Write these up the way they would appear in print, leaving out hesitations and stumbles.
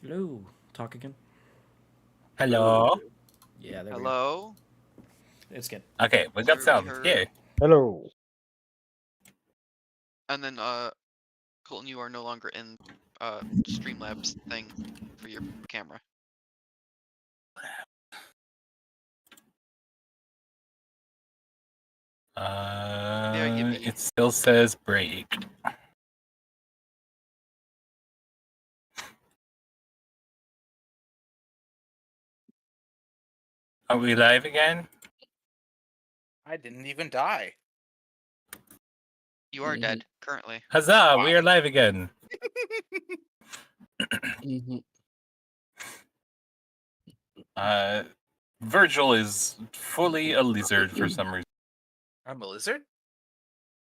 Hello. Talk again. Hello. Yeah, there we go. Hello? It's good. Okay, we got Sir, we sound. heard. Yeah. Hello. And then, Colton, you are no longer in, Streamlabs thing for your camera. yippee. It still says break. Are we live again? I didn't even die. You are dead, currently. Huzzah! We are Why? live again. Virgil is fully a lizard for some reason. I'm a lizard?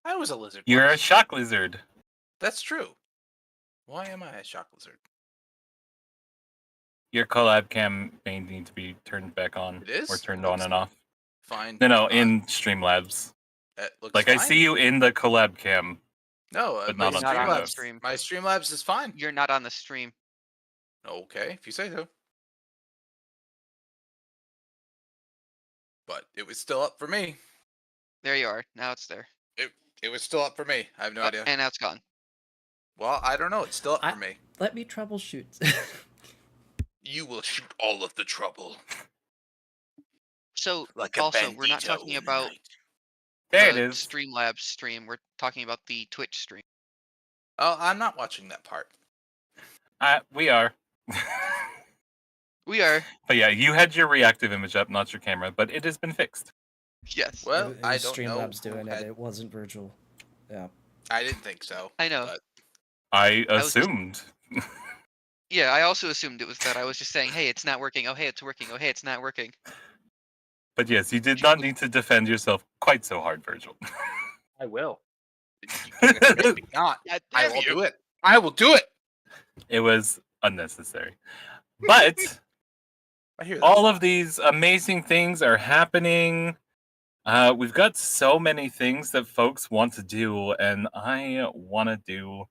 I was a lizard. You're a once. shock lizard. That's true. Why am I a shock lizard? Your collab cam may need to be turned back on. It is? Or turned It on looks and off. Fine. No, in Streamlabs. It looks Like, fine. I see you in the collab cam. No, but my not on Not on the Streamlabs. stream. My Streamlabs is fine. You're not on the stream. Okay, if you say so. But it was still up for me. There you are. Now it's there. It was still up for me. I have no idea. And now it's gone. Well, I don't know. It's still up for me. Let me troubleshoot. You will shoot all of the trouble. So, Like a also, we're not bandito talking in the about night. There it the is. Streamlabs stream. We're talking about the Twitch stream. Oh, I'm not watching that part. We are. We are. But yeah, you had your reactive image up, not your camera, but it has been fixed. Yes. Well, It I was don't know. Streamlabs who doing it. had- It wasn't Virgil. Yeah. I didn't think so. I know. But I was just- assumed. Yeah, I also assumed it was that. I was just saying, hey, it's not working. Oh, hey, it's working. Oh, hey, it's not working. But yes, you did not need to defend yourself quite so hard, Virgil. I will. You're gonna make me not. God I damn will you. do it. I will do it. It was unnecessary. But I hear that. all of these amazing things are happening. We've got so many things that folks want to do, and I want to do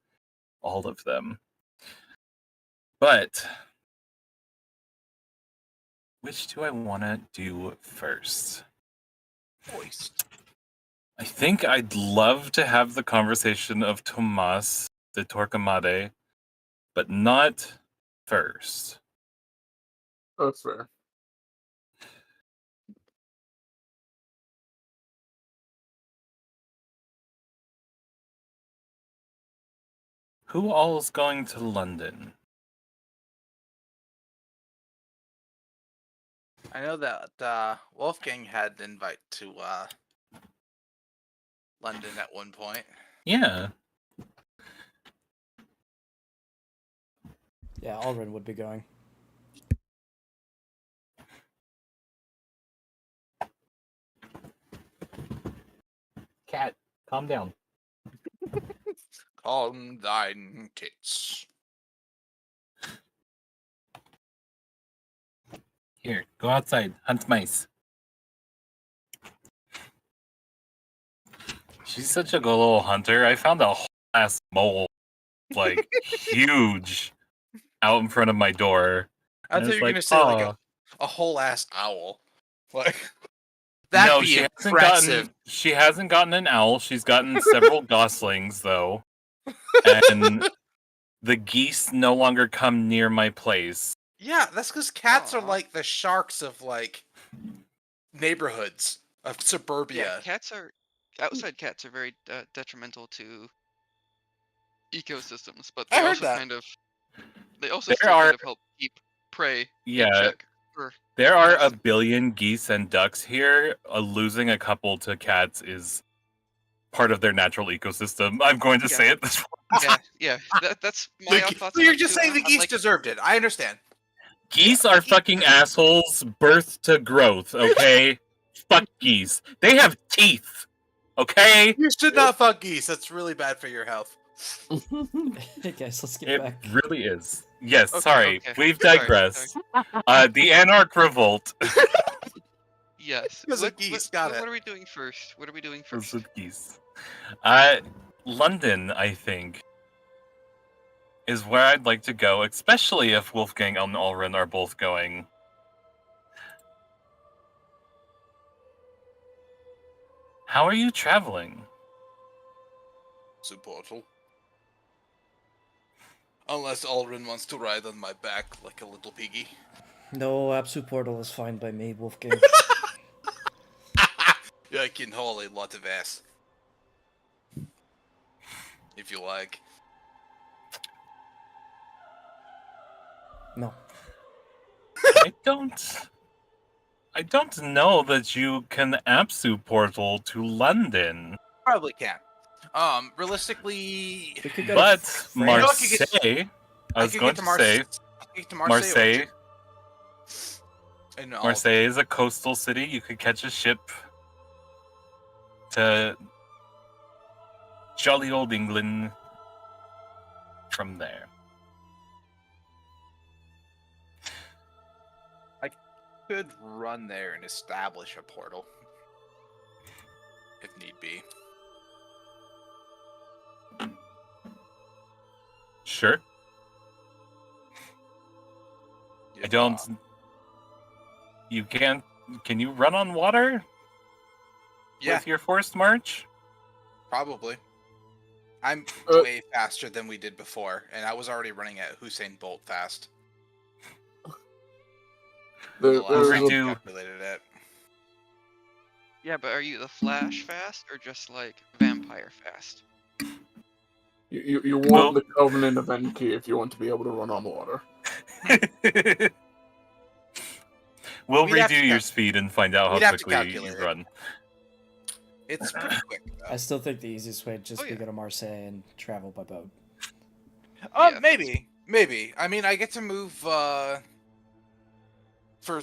all of them. But which do I want to do first? Voice. I think I'd love to have the conversation of Tomas de Torquemada, but not first. That's fair. Who all's going to London? I know that Wolfgang had an invite to London at one point. Yeah. Yeah, Alrin would be going. Cat, calm down. Calm thine tits. Here, go outside, hunt mice. She's such a good little hunter. I found a whole ass mole, like, huge, out in front of my door. I And thought it's you were like, gonna say like "Aw." a whole ass owl. Like that'd No, be she impressive. she hasn't gotten an owl. She's gotten several goslings, though. And the geese no longer come near my place. Yeah, that's because cats are Aw. like the sharks of like neighborhoods of suburbia. Yeah, outside cats are very detrimental to ecosystems, but I they heard also that. they also There still are- kind of help keep prey in Yeah, check. there are a Yes. billion geese and ducks here. Losing a couple to cats is part of their natural ecosystem. I'm going to Yeah. say it this way. Yeah, that's my thoughts. So on you're it, just too. saying the I'm geese like, deserved it. I understand. Geese are fucking assholes, birth to growth, okay? Fuck geese. They have teeth, okay? You should not fuck geese. That's really bad for your health. Hey guys, let's get It back. really is. Yes, Okay, sorry. okay. We've Sorry, digressed. The Anarch Revolt yes. Because of geese, got it. What are we doing first? What are we doing was first? with geese. London, I think. is where I'd like to go, especially if Wolfgang and Ulrin are both going. How are you traveling? Through portal. Unless Ulrin wants to ride on my back like a little piggy. No, Apsu Portal is fine by me, Wolfgang. Yeah, I can haul a lot of ass. If you like. No. I don't know that you can Apsu portal to London. Probably can. Realistically, We could go But to France. Marseille, I was going to say, I could get to Marseille. And Marseille is a coastal city. You could catch a ship to jolly old England from there. could run there and establish a portal. If need be. Sure. I don't. You can't. Can you run on water? Yeah, With your forced march? probably. I'm way faster than we did before, and I was already running at Hussein Bolt fast. The last time I calculated it. Yeah, but are you the Flash fast or just like vampire fast? You want the Covenant of Enki if you want to be able to run on water. We'll We'd have redo to your speed and find out we'd how have to quickly you calculate it. run. It's pretty quick. I still think the easiest way would just Oh, be yeah. go to Marseille and travel by boat. Yeah. Maybe. I mean, I get to move for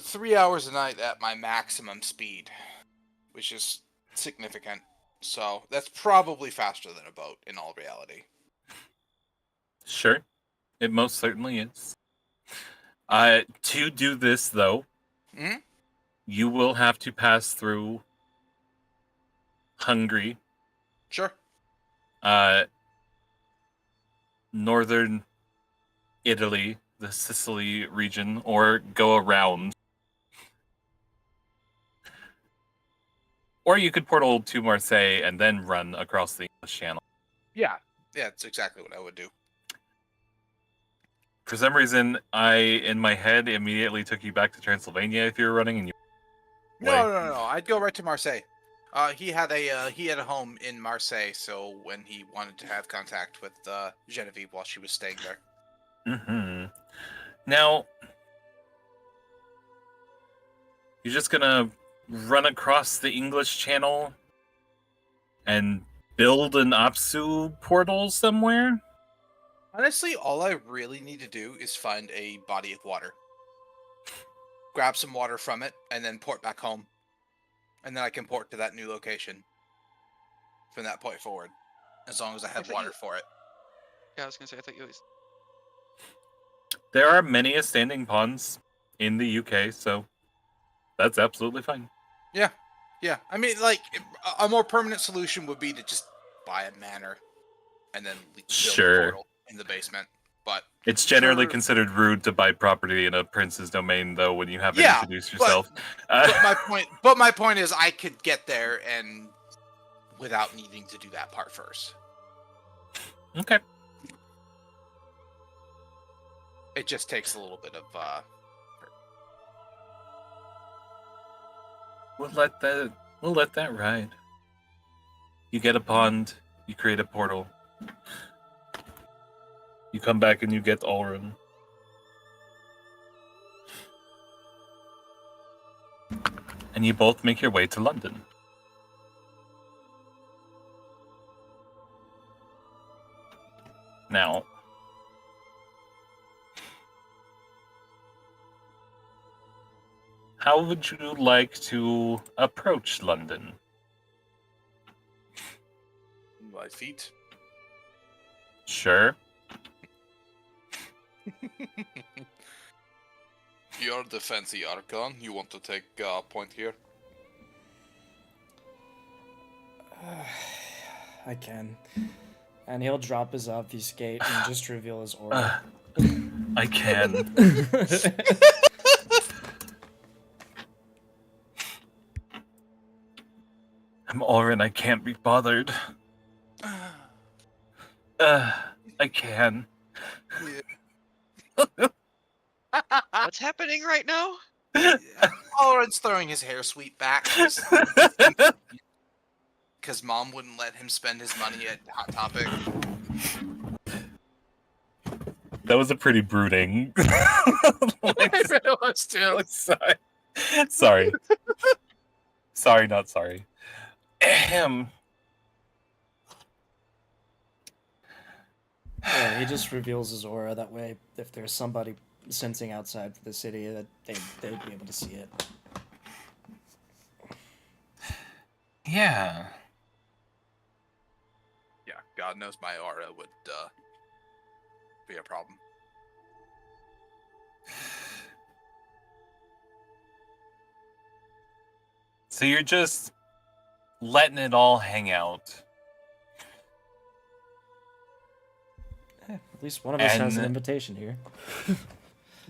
3 hours a night at my maximum speed, which is significant. So that's probably faster than a boat in all reality. Sure. It most certainly is. To do this, though, Mhm. you will have to pass through Hungary, Sure. northern Italy, the Sicily region, or go around. Or you could portal to Marseille and then run across the English Channel. Yeah, that's exactly what I would do. For some reason, in my head, immediately took you back to Transylvania if you were running, and you. No. I'd go right to Marseille. He had a home in Marseille, so when he wanted to have contact with Genevieve while she was staying there. Mm-hmm. Now, you're just gonna run across the English Channel and build an Apsu portal somewhere? Honestly, all I really need to do is find a body of water. Grab some water from it, and then port back home. And then I can port to that new location. From that point forward. As long as I have thought water you- for it. Yeah, I was gonna say I thought you always. There are many standing ponds in the UK, so that's absolutely fine. Yeah. I mean, like, a more permanent solution would be to just buy a manor. And then build Sure. a portal in the basement. But It's generally For- considered rude to buy property in a prince's domain, though, when you haven't Yeah, introduced yourself. but my point is I could get there and without needing to do that part first. Okay. It just takes a little bit of We'll let that ride. You get a pond, you create a portal. You come back and you get Ulrun. And you both make your way to London. Now, how would you like to approach London? my feet. Sure. You're the fancy Archon. You want to take point here? I can. And he'll drop his obfuscate and just reveal his aura. I can. I'm Orin, I can't be bothered. I can. What's happening right now? Oren's throwing his hair sweep back because mom wouldn't let him spend his money at Hot Topic. That was a pretty brooding. It was too. Sorry. Sorry, not sorry. Ahem. Yeah, he just reveals his aura. That way, if there's somebody sensing outside the city, that they'd be able to see it. Yeah. Yeah, God knows my aura would be a problem. So you're just letting it all hang out. At least one of us has an And- invitation here.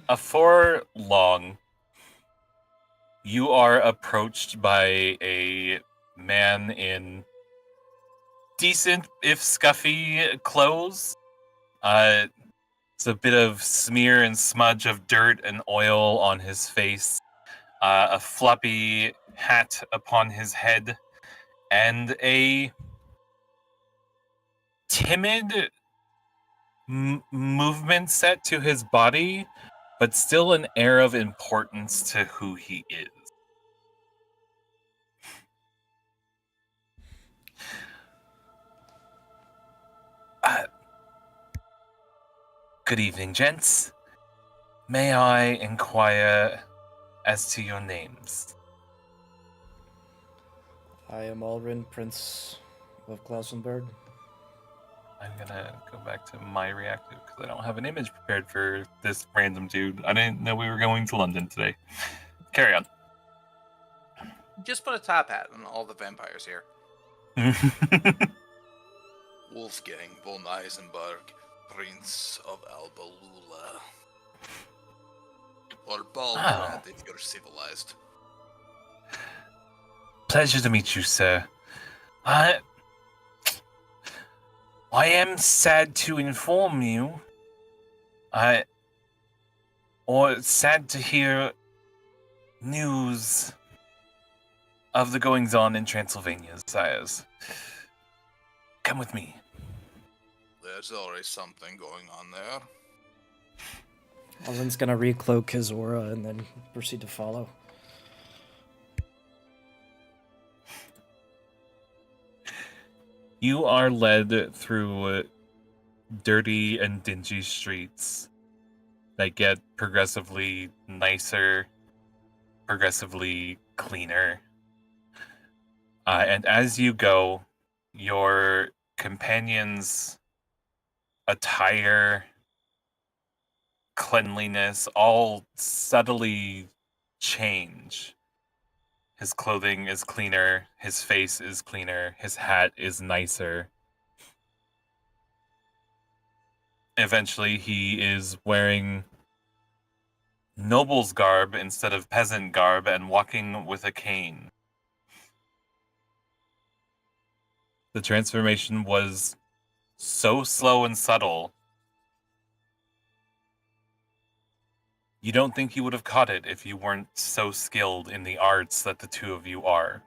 Afore long, you are approached by a man in decent, if scuffy, clothes. It's a bit of smear and smudge of dirt and oil on his face, a floppy hat upon his head, and a timid movement set to his body, but still an air of importance to who he is. Good evening, gents. May I inquire as to your names? I am Alrin, Prince of Klausenberg. I'm gonna go back to my reactive because I don't have an image prepared for this random dude. I didn't know we were going to London today. Carry on. Just put a top hat on all the vampires here. Wolfgang von Eisenberg, Prince of Albalula. Or Balgrad if you're civilized. Pleasure to meet you, sir. I am sad to inform you. Or sad to hear news of the goings on in Transylvania, sires. Come with me. There's always something going on there. Alrin's gonna recloak his aura and then proceed to follow. You are led through dirty and dingy streets that get progressively nicer, progressively cleaner. And as you go, your companion's attire, cleanliness, all subtly change. His clothing is cleaner, his face is cleaner, his hat is nicer. Eventually, he is wearing noble's garb instead of peasant garb and walking with a cane. The transformation was so slow and subtle. You don't think you would have caught it if you weren't so skilled in the arts that the two of you are.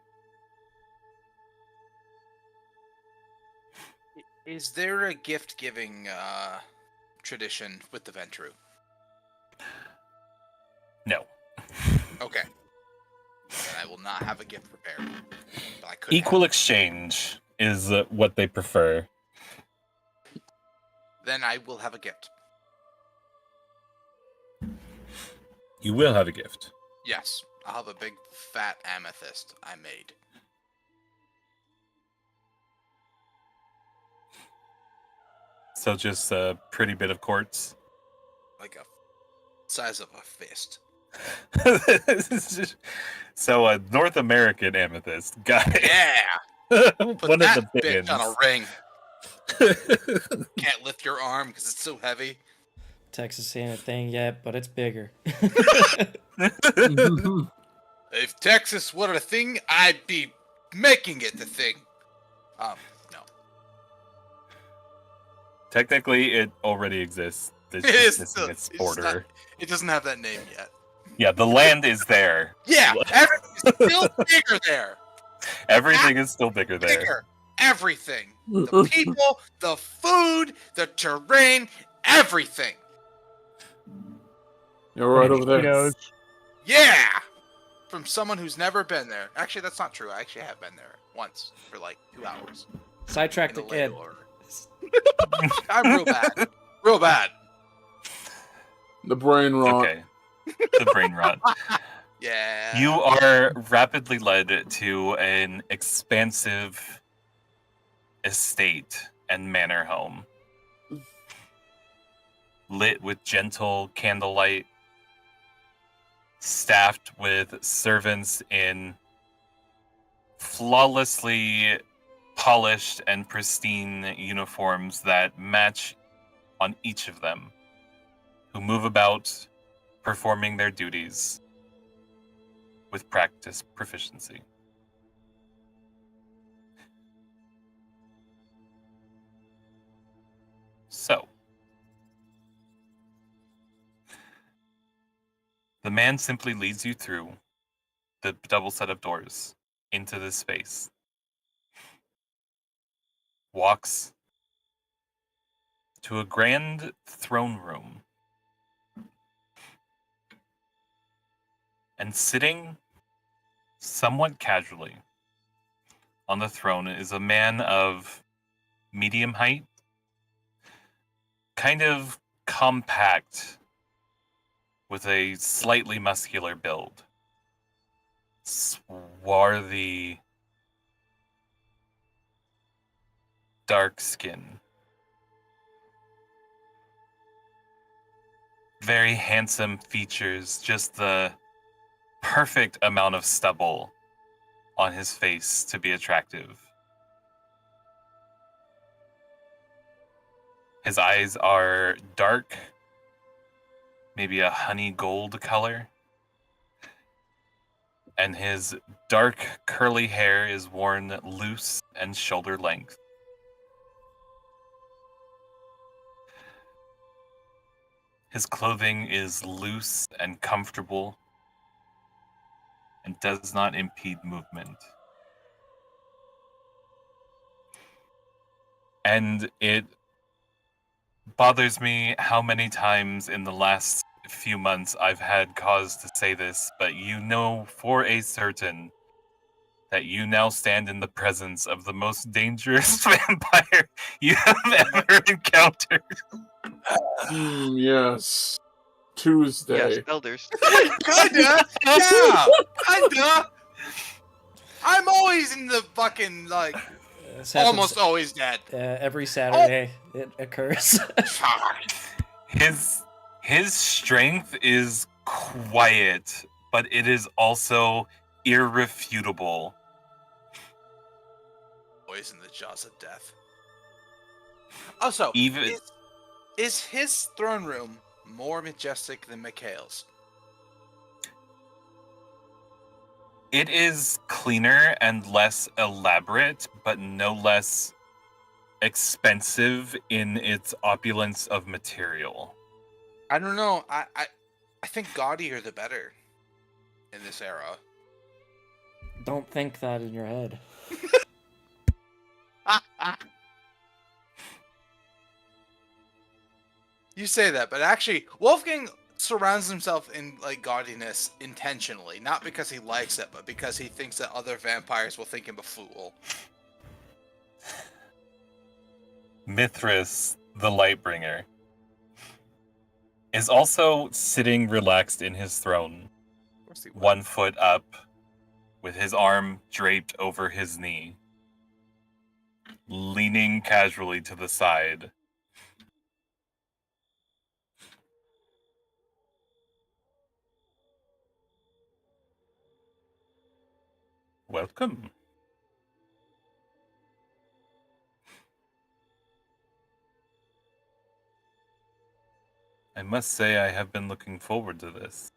Is there a gift-giving tradition with the Ventru? No. Okay. Then I will not have a gift prepared. But I could Equal have. exchange is what they prefer. Then I will have a gift. You will have a gift. Yes, I'll have a big fat amethyst I made. So just a pretty bit of quartz. Like a size of a fist. So a North American amethyst guy. Yeah! Put One of that the big bitch on a ones. ring. Can't lift your arm because it's so heavy. Texas ain't a thing yet, but it's bigger. If Texas were a thing, I'd be making it the thing. No. Technically, it already exists. It's It just is missing its it's border. it doesn't have that name yet. Yeah, the land is there. Yeah, everything's still bigger there. Everything is still bigger there. Bigger. Everything. The people, the food, the terrain, everything. You're right over there. Mosquitoes. Yeah! From someone who's never been there. Actually, that's not true. I actually have been there once for like 2 hours. Sidetracked In a again. layover. I'm real bad. Real bad. The brain rot. Okay. The brain rot. Yeah. You are rapidly led to an expansive estate and manor home, lit with gentle candlelight, staffed with servants in flawlessly polished and pristine uniforms that match on each of them, who move about performing their duties with practice proficiency. So, the man simply leads you through the double set of doors into this space. Walks to a grand throne room. And sitting somewhat casually on the throne is a man of medium height, kind of compact, with a slightly muscular build. Swarthy, dark skin. Very handsome features, just the perfect amount of stubble on his face to be attractive. His eyes are dark, maybe a honey gold color. And his dark curly hair is worn loose and shoulder length. His clothing is loose and comfortable and does not impede movement. And it bothers me how many times in the last few months I've had cause to say this, but you know for a certain that you now stand in the presence of the most dangerous vampire you have ever encountered. Yes. Tuesday. Yes, elders. Kinda. Yeah. Kinda. I'm always in the fucking, like, This happens, almost always dead. every Saturday it occurs. His strength is quiet, but it is also irrefutable. Always in the jaws of death. Also, Even is his throne room more majestic than Mikhail's? it is cleaner and less elaborate, but no less expensive in its opulence of material. I don't know. I think gaudier the better in this era. Don't think that in your head. You say that, but actually, Wolfgang surrounds himself in like gaudiness intentionally, not because he likes it, but because he thinks that other vampires will think him a fool. Mithras, the Lightbringer, is also sitting relaxed in his throne, Of course he will. 1 foot up, with his arm draped over his knee, leaning casually to the side. Welcome. I must say I have been looking forward to this.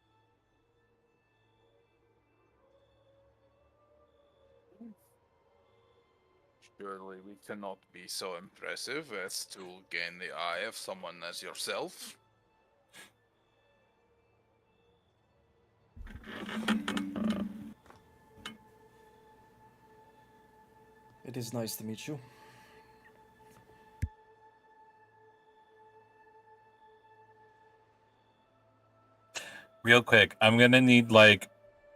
Surely we cannot be so impressive as to gain the eye of someone as yourself. It is nice to meet you. Real quick, I'm gonna need like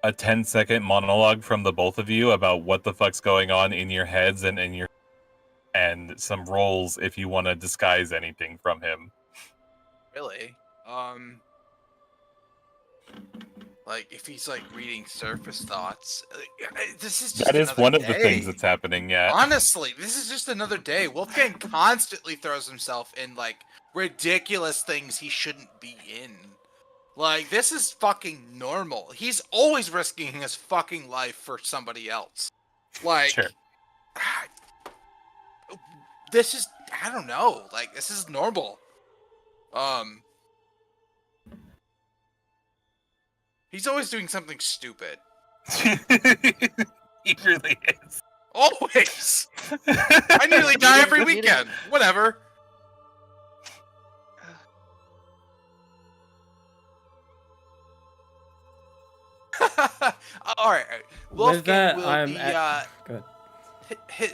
a 10-second monologue from the both of you about what the fuck's going on in your heads and in your and some roles if you want to disguise anything from him. Really? Like if he's like reading surface thoughts, this is just That is another one of the day. things that's happening, yeah. Honestly, this is just another day. Wolfgang constantly throws himself in like ridiculous things he shouldn't be in. Like this is fucking normal. He's always risking his fucking life for somebody else. Like Sure. This is, I don't know, like this is normal. He's always doing something stupid. He really is. Always. I nearly die every weekend. Whatever. All right. Wolfgang that, will I'm be. Go ahead.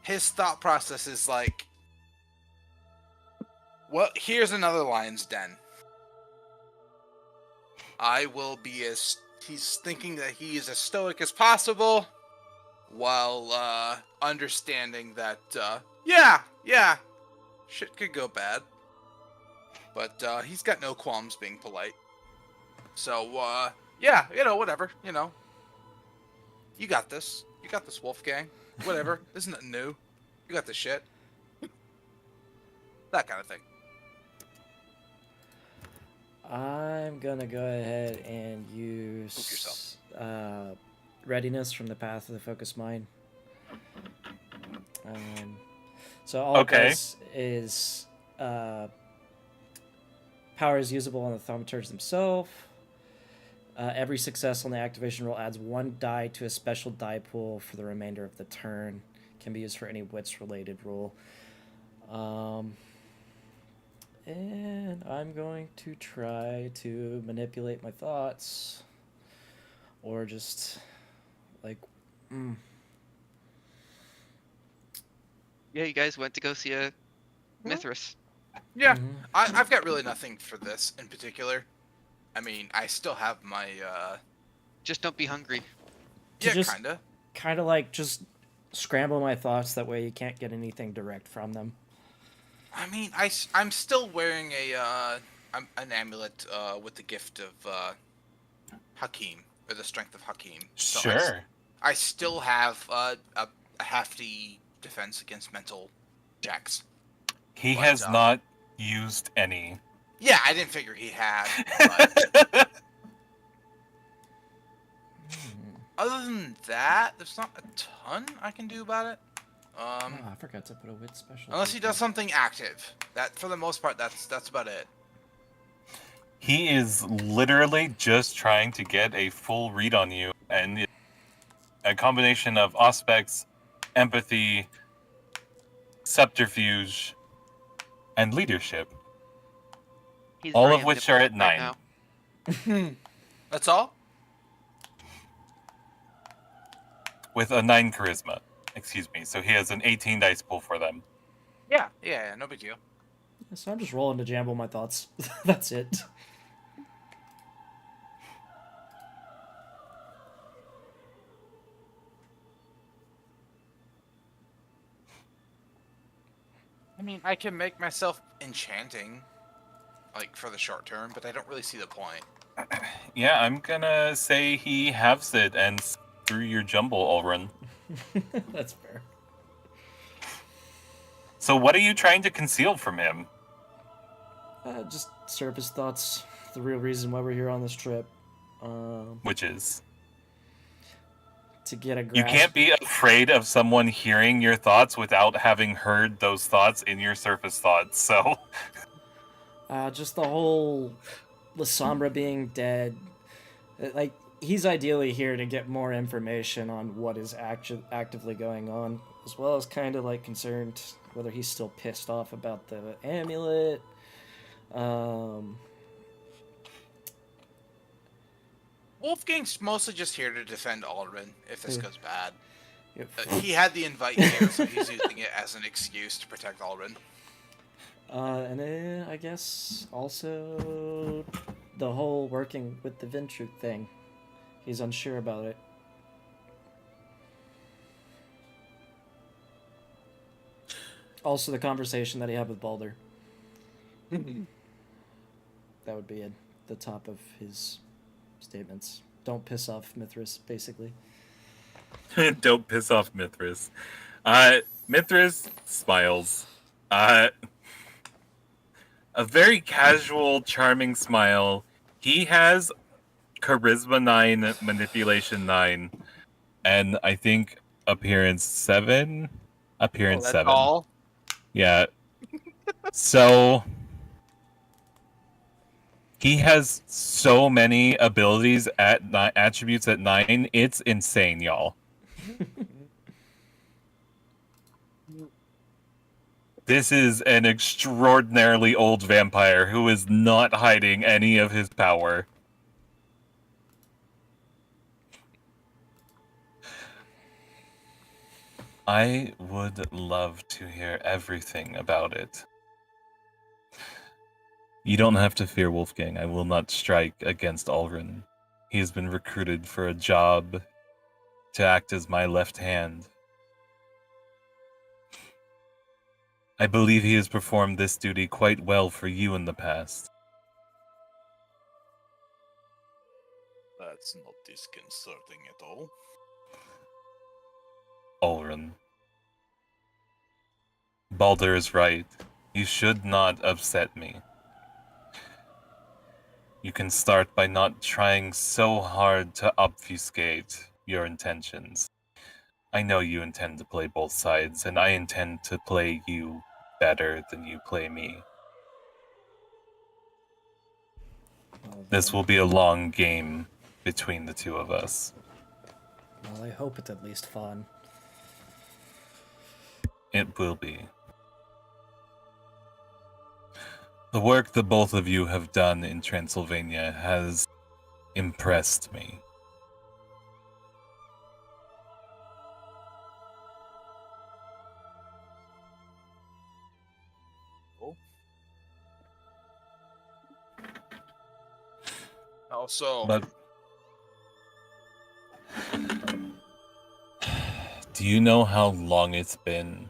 His thought process is like, well, here's another lion's den. I will be as he's thinking that he is as stoic as possible, while understanding that yeah, shit could go bad, but he's got no qualms being polite. So yeah, whatever, you got this, Wolfgang. Whatever, isn't it new? You got this shit. That kind of thing. I'm gonna go ahead and use readiness from the Path of the Focused Mind. So all it does is power is usable on the thaumaturge themselves. Every success on the activation roll adds 1 die to a special die pool for the remainder of the turn. Can be used for any wits related rule. And I'm going to try to manipulate my thoughts. Or just, like, Yeah, you guys went to go see a Mithras. Yeah, Mhm. I've got really nothing for this in particular. I mean, I still have my, Just don't be hungry. To yeah, just- kinda. kind of like just scramble my thoughts. That way you can't get anything direct from them. I mean, I'm still wearing an amulet, with the gift of, Hakim, or the strength of Hakim. So Sure. I still have, a hefty defense against mental checks. He But, has not used any. Yeah, I didn't figure he had, but other than that, there's not a ton I can do about it. Oh, I forgot to put a wit special. Unless he does something active. That, for the most part, that's about it. He is literally just trying to get a full read on you, and a combination of aspects, empathy, subterfuge, and leadership. He's All very of which are at omnipotent 9. now. That's all? With a 9 charisma. Excuse me. So he has an 18 dice pool for them. Yeah, no big deal. So I'm just rolling to jamble my thoughts. That's it. I mean, I can make myself enchanting, like, for the short term, but I don't really see the point. Yeah, I'm gonna say he halves it and screw your jumble, Ulrun. That's fair. So what are you trying to conceal from him? Just surface thoughts. The real reason why we're here on this trip. Which is? To get a grasp. You can't be afraid of someone hearing your thoughts without having heard those thoughts in your surface thoughts, so... Just the whole Lasombra being dead. Like, he's ideally here to get more information on what is actively going on, as well as kind of like concerned whether he's still pissed off about the amulet. Wolfgang's mostly just here to defend Alrin if this goes bad. Yep. He had the invite here, so he's using it as an excuse to protect Alrin. And then I guess also the whole working with the Intrigue thing. He's unsure about it. Also the conversation that he had with Balder. That would be at the top of his statements. Don't piss off Mithras, basically. Don't piss off Mithras. Mithras smiles. A very casual, charming smile. He has Charisma 9, Manipulation 9, and I think Appearance 7? Appearance that's 7. all? Yeah. So he has so many abilities at attributes at 9. It's insane, y'all. This is an extraordinarily old vampire who is not hiding any of his power. I would love to hear everything about it. You don't have to fear Wolfgang. I will not strike against Alrin. He has been recruited for a job to act as my left hand. I believe he has performed this duty quite well for you in the past. That's not disconcerting at all. Alrin. Balder is right. You should not upset me. You can start by not trying so hard to obfuscate your intentions. I know you intend to play both sides, and I intend to play you better than you play me. This will be a long game between the two of us. Well, I hope it's at least fun. It will be. The work that both of you have done in Transylvania has impressed me. Also, But do you know how long it's been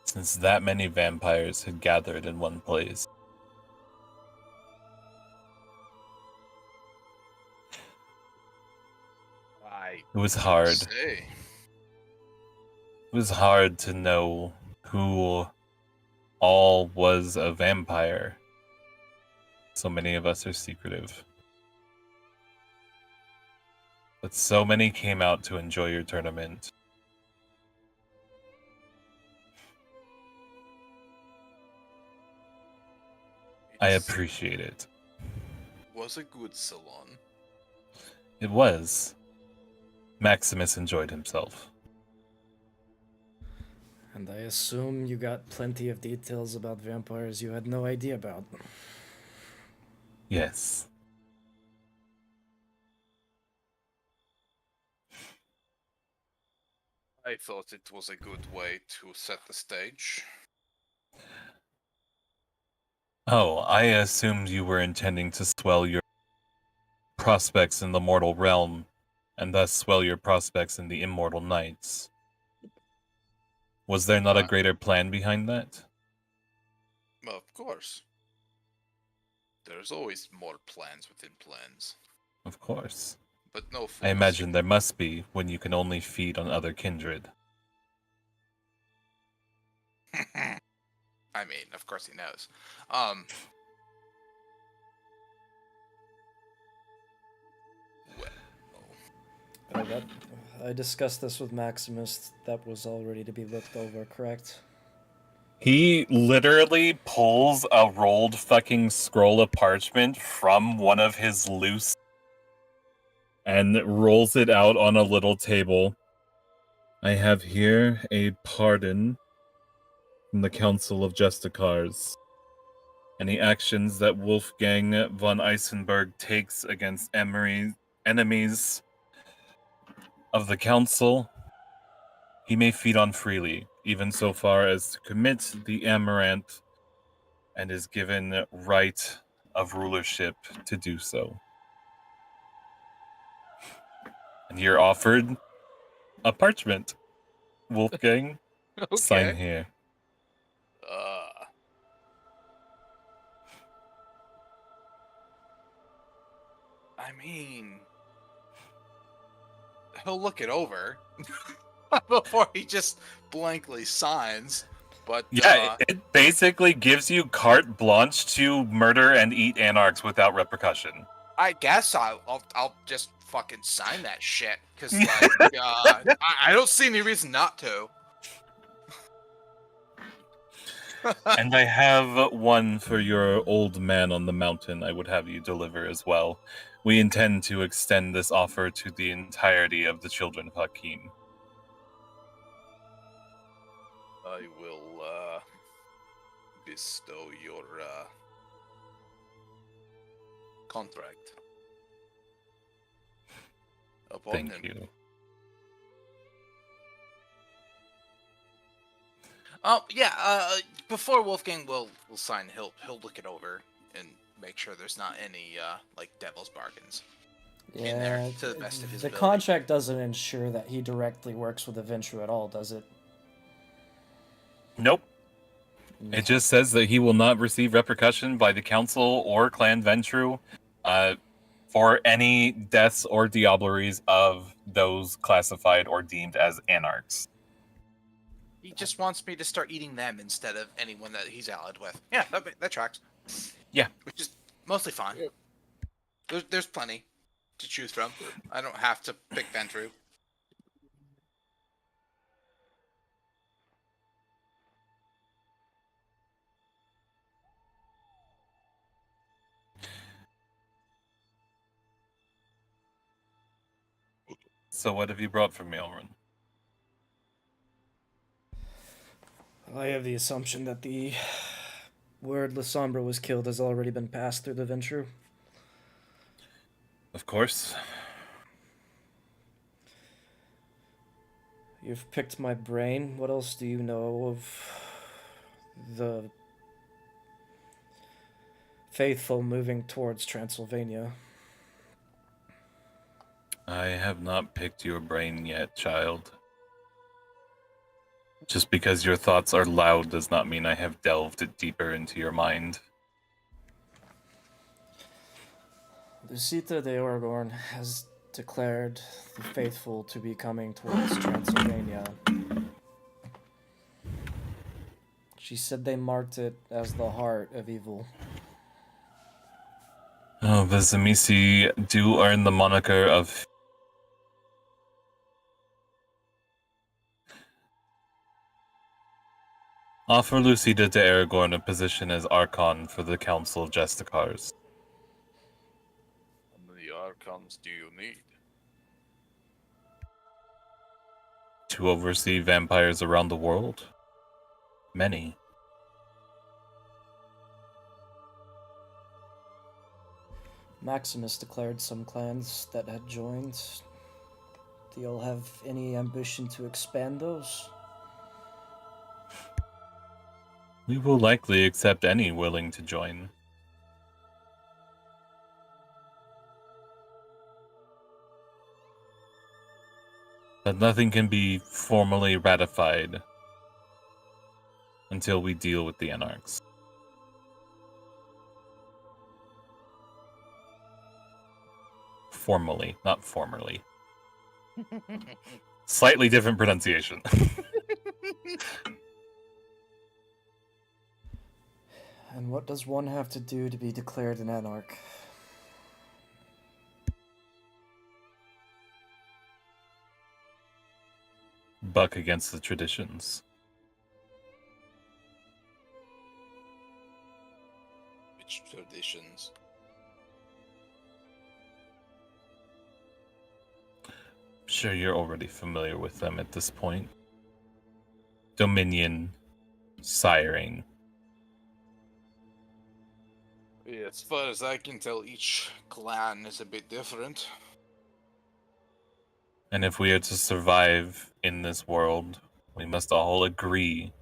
since that many vampires had gathered in one place? It was hard. say. It was hard to know who all was a vampire. So many of us are secretive. But so many came out to enjoy your tournament. I appreciate it. Was a good salon. It was. Maximus enjoyed himself. And I assume you got plenty of details about vampires you had no idea about. Yes. I thought it was a good way to set the stage. Oh, I assumed you were intending to swell your prospects in the mortal realm, and thus swell your prospects in the immortal knights. Was there not a greater plan behind that? Well, of course. There's always more plans within plans. Of course. But no I imagine there must be when you can only feed on other kindred. I mean, of course he knows. I discussed this with Maximus. That was all ready to be looked over, correct? He literally pulls a rolled fucking scroll of parchment from one of his loose and rolls it out on a little table. I have here a pardon from the Council of Justicars. Any actions that Wolfgang von Eisenberg takes against enemies of the Council, he may feed on freely, even so far as to commit the Amaranth, and is given right of rulership to do so. And you're offered a parchment. Wolfgang, sign Okay. here. I mean, he'll look it over before he just blankly signs. But Yeah, it basically gives you carte blanche to murder and eat anarchs without repercussion. I guess I'll just fucking sign that shit because like I don't see any reason not to. And I have one for your old man on the mountain I would have you deliver as well. We intend to extend this offer to the entirety of the children of Hakim. I will bestow your contract upon Thank him. you. Yeah. Before Wolfgang will sign, he'll look it over and make sure there's not any like devil's bargains in there to the best of his the ability. contract doesn't ensure that he directly works with Aventru at all, does it? Nope. It just says that he will not receive repercussion by the Council or Clan Ventru for any deaths or diableries of those classified or deemed as anarchs. He just wants me to start eating them instead of anyone that he's allied with. Yeah, that tracks. Yeah. Which is mostly fine. There's plenty to choose from. I don't have to pick Ventru. So what have you brought for me, Elrond? I have the assumption that the word Lasombra was killed has already been passed through the Ventru. Of course. You've picked my brain. What else do you know of the faithful moving towards Transylvania? I have not picked your brain yet, child. Just because your thoughts are loud does not mean I have delved deeper into your mind. Lucita de Aragorn has declared the faithful to be coming towards Transylvania. She said they marked it as the heart of evil. Oh, the Zamisi do earn the moniker of... Offer Lucida de Aragorn a position as Archon for the Council of Justicars. How many Archons do you need? To oversee vampires around the world? Many. Maximus declared some clans that had joined. Do y'all have any ambition to expand those? We will likely accept any willing to join. But nothing can be formally ratified until we deal with the Anarchs. Formally, not formerly. Slightly different pronunciation. And what does one have to do to be declared an anarch? Buck against the traditions. rich traditions. Sure, you're already familiar with them at this point. Dominion, siring. Yeah, as far as I can tell, each clan is a bit different. And if we are to survive in this world, we must all agree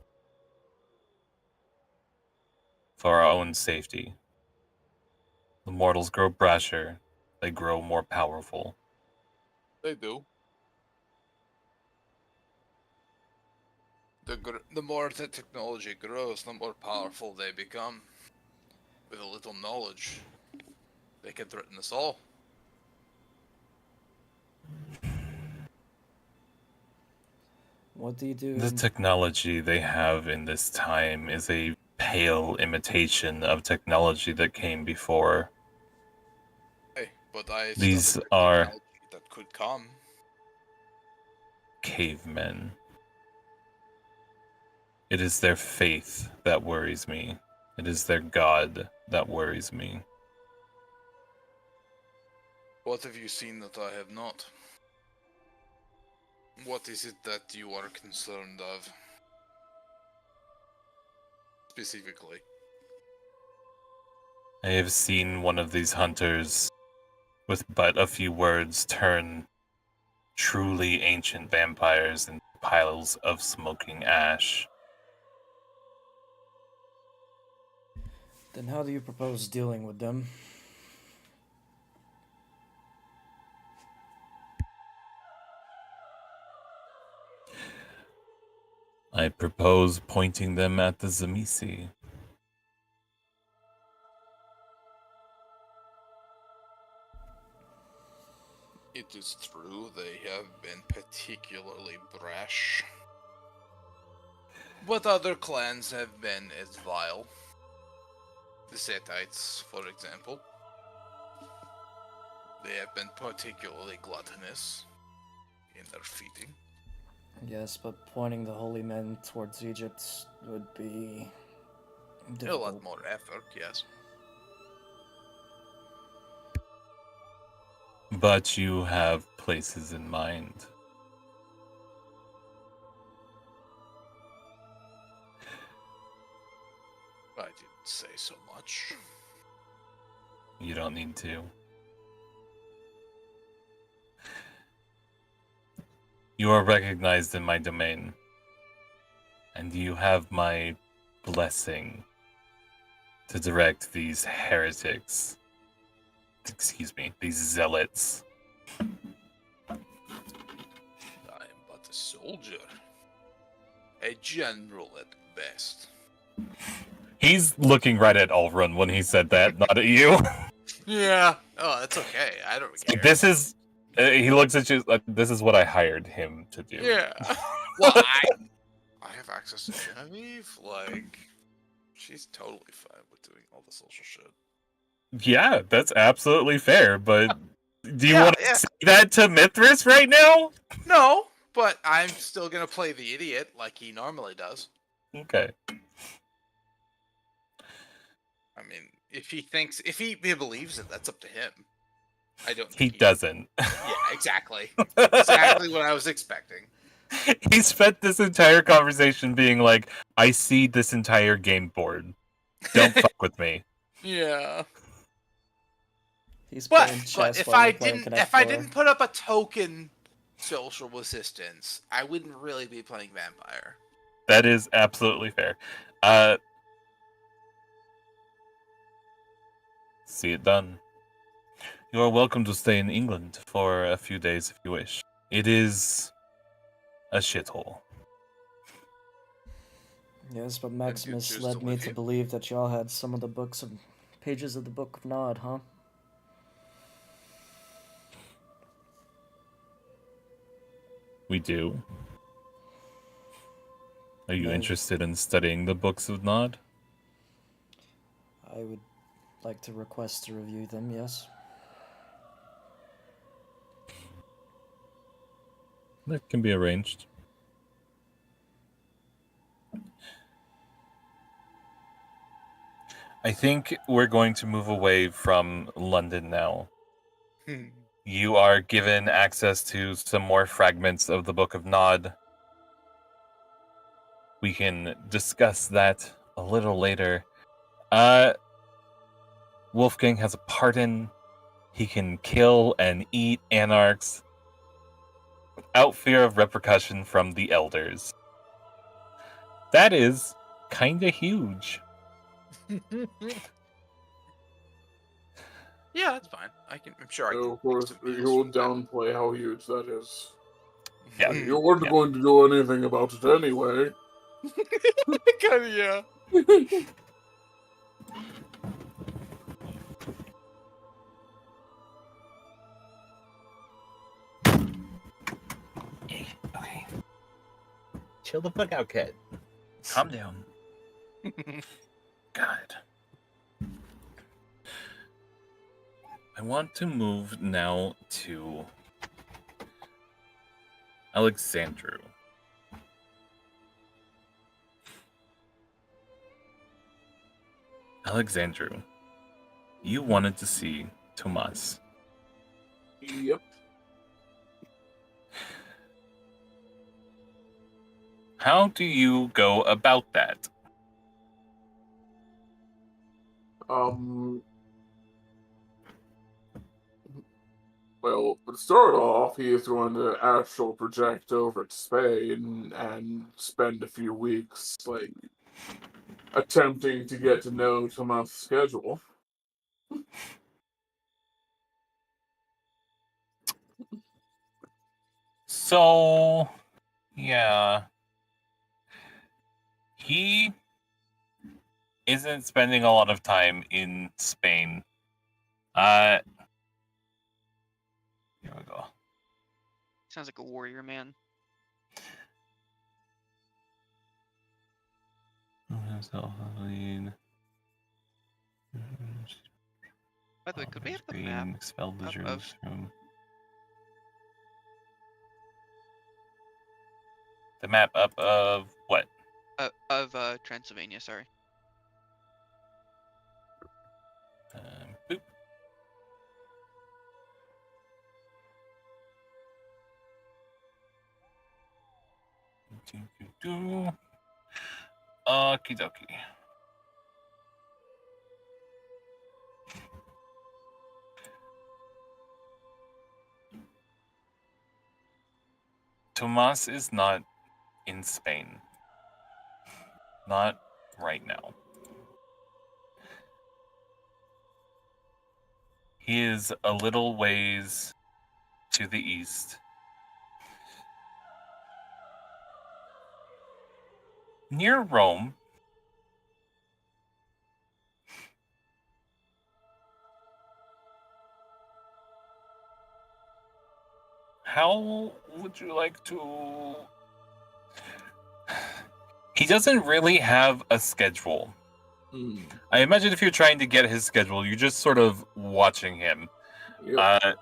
for our own safety. The mortals grow brasher, they grow more powerful. They do. The more the technology grows, the more powerful they become. With a little knowledge, they can threaten us all. What do you do? The technology they have in this time is a pale imitation of technology that came before. Hey, but I These studied the are technology that could come. cavemen. It is their faith that worries me. It is their god that worries me. What have you seen that I have not? What is it that you are concerned of? Specifically. I have seen one of these hunters, with but a few words, turn truly ancient vampires into piles of smoking ash. Then how do you propose dealing with them? I propose pointing them at the Zamisi. It is true they have been particularly brash. But other clans have been as vile. The Setites, for example. They have been particularly gluttonous in their feeding. Yes, but pointing the holy men towards Egypt would be A difficult. lot more effort, yes. But you have places in mind. I didn't say so much. You don't need to. You are recognized in my domain, and you have my blessing to direct these heretics. Excuse me, these zealots. I am but a soldier. A general at best. He's looking right at Alrun when he said that, not at you. Yeah. Oh, that's okay. I don't care. This is. He looks at you. This is what I hired him to do. Yeah. Well, I have access to Genevieve. Like, she's totally fine with doing all the social shit. Yeah, that's absolutely fair. But do you Yeah, want to yeah. say that to Mithras right now? No, but I'm still gonna play the idiot like he normally does. Okay. I mean, if he believes it, that's up to him. I don't. He think doesn't. Yeah, exactly. Exactly what I was expecting. He spent this entire conversation being like, I see this entire game board. Don't fuck with me. Yeah. He's But playing chess if while I we're playing didn't Connect if I 4. didn't put up a token social resistance, I wouldn't really be playing vampire. That is absolutely fair. See it done. You are welcome to stay in England for a few days if you wish. It is a shithole. Yes, but Maximus choose led to me live to here? believe that y'all had some of the pages of the Book of Nod, huh? We do. Are you No. interested in studying the books of Nod? I would like to request to review them, yes. That can be arranged. I think we're going to move away from London now. You are given access to some more fragments of the Book of Nod. We can discuss that a little later. Wolfgang has a pardon. He can kill and eat anarchs without fear of repercussion from the elders. That is kinda huge. Yeah, that's fine. I'm sure I can. Of course, make some you deals will with them. downplay how huge that is. Yeah. You weren't Yeah. going to do anything about it anyway. Kinda, yeah. Okay. Chill the fuck out, kid. Calm down. God. I want to move now to Alexandru. Alexandru, you wanted to see Tomas. Yep. How do you go about that? Well, to start off, he is going to astral project over to Spain and spend a few weeks, like, attempting to get to know Tomas' schedule. So, yeah. He isn't spending a lot of time in Spain. Here we go. Sounds like a warrior man. By the way, could we have the map Expelled the up of Jerusalem. The map up of what? Transylvania? Sorry. Boop. Okie dokie. Tomas is not in Spain. Not right now. He is a little ways to the east. Near Rome. How would you like to... He doesn't really have a schedule. I imagine if you're trying to get his schedule, you're just sort of watching him. Yep.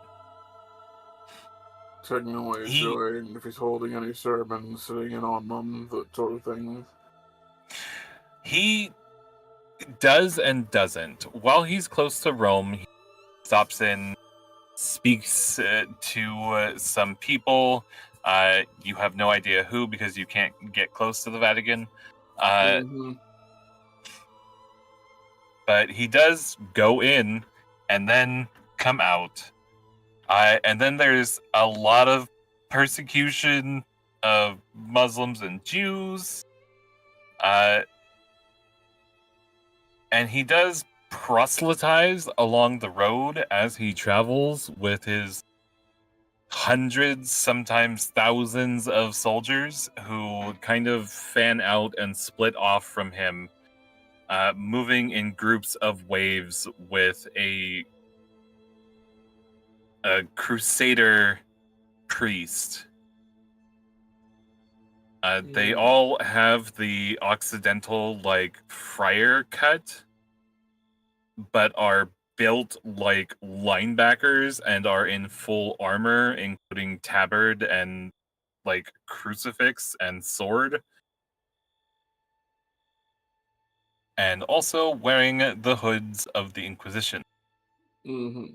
Checking what he's doing, if he's holding any sermons, sitting in on them, that sort of thing. He does and doesn't. While he's close to Rome, he stops in, speaks to some people. You have no idea who because you can't get close to the Vatican. But he does go in and then come out. And then there's a lot of persecution of Muslims and Jews. And he does proselytize along the road as he travels with his hundreds, sometimes thousands of soldiers who kind of fan out and split off from him, moving in groups of waves with a crusader priest. They all have the occidental, like, friar cut, but are built like linebackers and are in full armor, including tabard and, like, crucifix and sword. and also wearing the hoods of the Inquisition. Mm-hmm.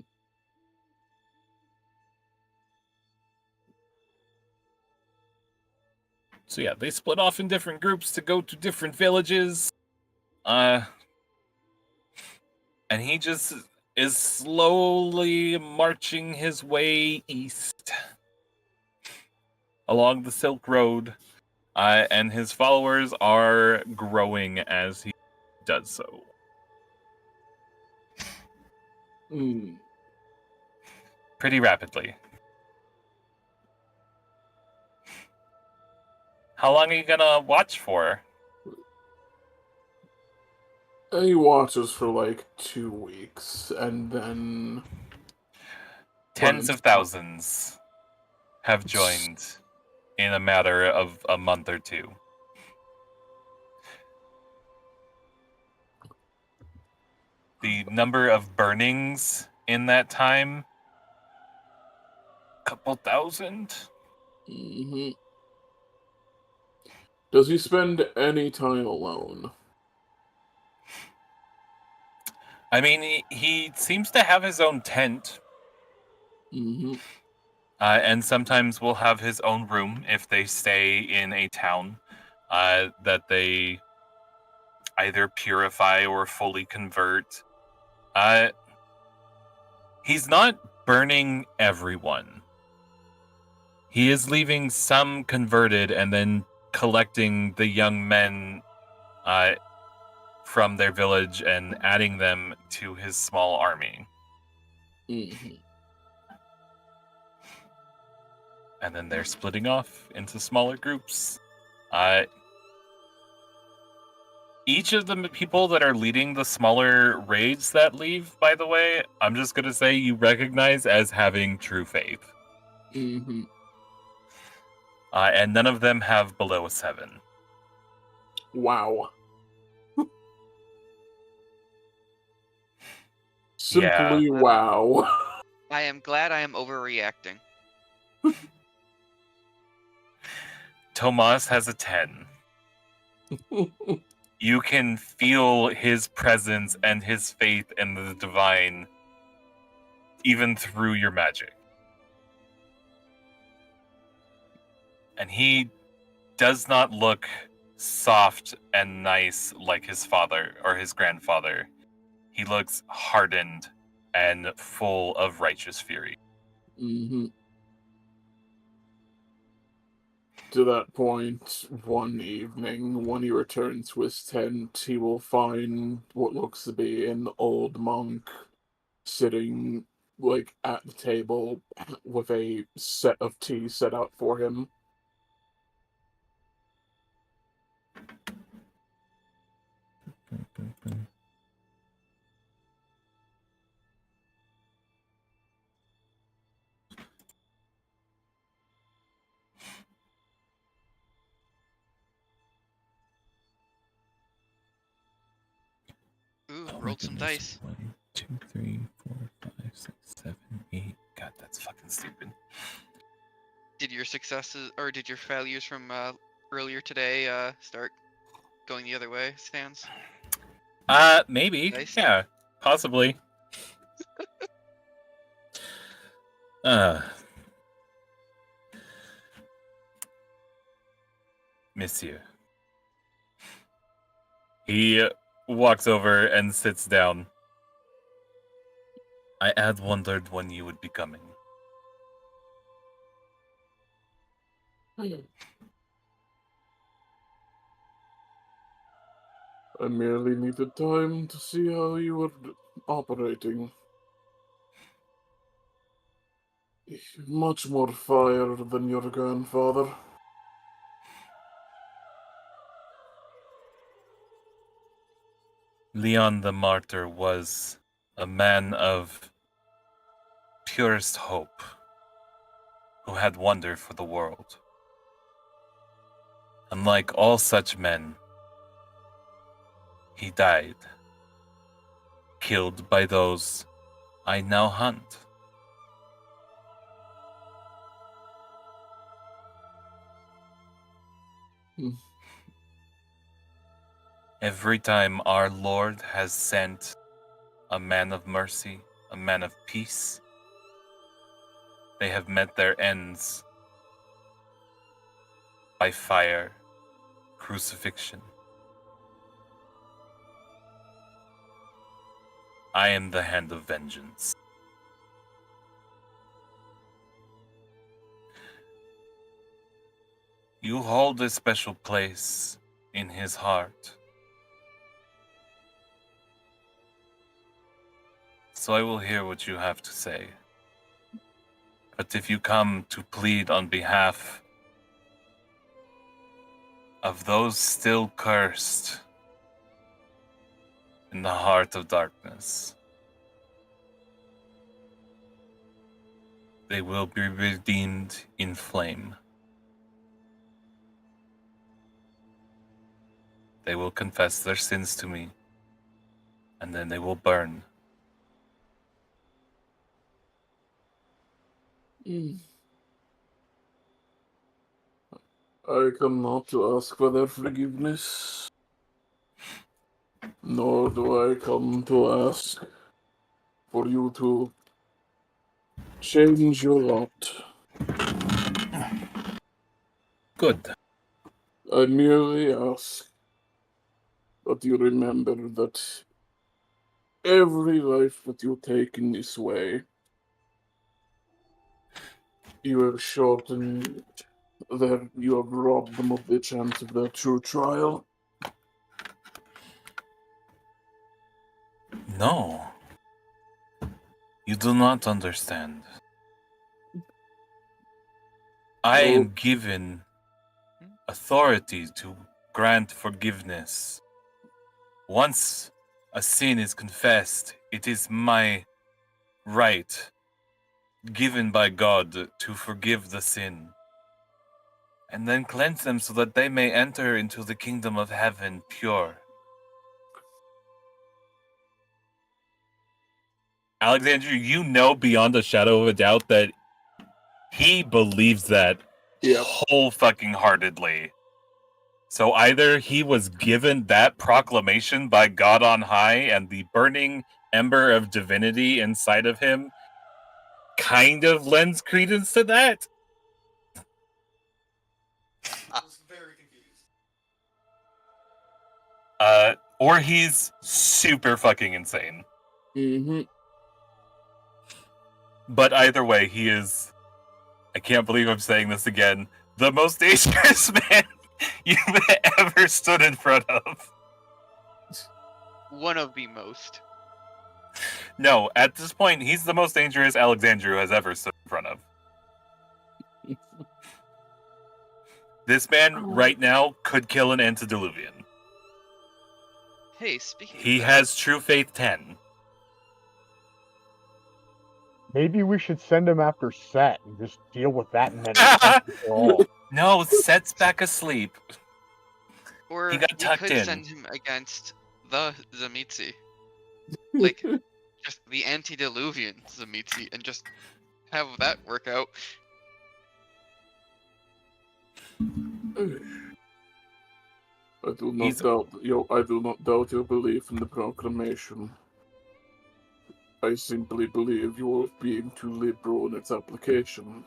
So yeah, they split off in different groups to go to different villages. And he just is slowly marching his way east along the Silk Road. And his followers are growing as he does so. Mm. Pretty rapidly. How long are you gonna watch for? He watches for like 2 weeks, and then Tens of thousands have joined in a matter of a month or two. The number of burnings in that time, couple thousand. Mm-hmm. Does he spend any time alone? I mean, he seems to have his own tent. Mm-hmm. And sometimes will have his own room if they stay in a town that they either purify or fully convert. He's not burning everyone. He is leaving some converted and then collecting the young men from their village and adding them to his small army. Mm-hmm. And then they're splitting off into smaller groups. Each of the people that are leading the smaller raids that leave, by the way, I'm just going to say you recognize as having true faith. Mm-hmm. And none of them have below a 7. Wow. Simply wow. I am glad I am overreacting. Tomas has a 10. You can feel his presence and his faith in the divine even through your magic. And he does not look soft and nice like his father or his grandfather. He looks hardened and full of righteous fury. Mm-hmm. To that point, one evening, when he returns to his tent, he will find what looks to be an old monk sitting, like, at the table with a set of tea set out for him. Ooh, Oh my rolled some goodness. dice. 1, 2, 3, 4, 5, 6, 7, 8. God, that's fucking stupid. Did your successes or did your failures from earlier today start going the other way, Stans? Maybe. Dice? Yeah, possibly. Monsieur. He walks over and sits down. I had wondered when you would be coming. I merely needed time to see how you were operating. Much more fire than your grandfather. Leon the Martyr was a man of purest hope who had wonder for the world. Unlike all such men, he died, killed by those I now hunt. Every time our Lord has sent a man of mercy, a man of peace, they have met their ends by fire, crucifixion. I am the hand of vengeance. You hold a special place in his heart. So I will hear what you have to say. But if you come to plead on behalf of those still cursed in the heart of darkness, they will be redeemed in flame. They will confess their sins to me, and then they will burn. I come not to ask for their forgiveness, nor do I come to ask for you to change your lot. Good. I merely ask that you remember that every life that you take in this way, you have shortened you have robbed them of the chance of their true trial. No. You do not understand. I No. am given authority to grant forgiveness. Once a sin is confessed, it is my right, given by God, to forgive the sin, and then cleanse them so that they may enter into the kingdom of heaven pure. Alexandra, you know beyond a shadow of a doubt that he believes that whole fucking heartedly. So either he was given that proclamation by God on high, and the burning ember of divinity inside of him kind of lends credence to that. I was very confused. Or he's super fucking insane. Mm-hmm. But either way, he is, I can't believe I'm saying this again, the most dangerous man you've ever stood in front of. One of the most. No, at this point, he's the most dangerous Alexandru has ever stood in front of. This man right now could kill an antediluvian. Hey, speaking He of that, has true faith 10. Maybe we should send him after Set and just deal with that and then once and for all. No, Set's back asleep. or He got we tucked could in. send him against the Zamitsi. Like, just the antediluvian Zamitsi, and just have that work out. I do not doubt your belief in the proclamation. I simply believe you are being too liberal in its application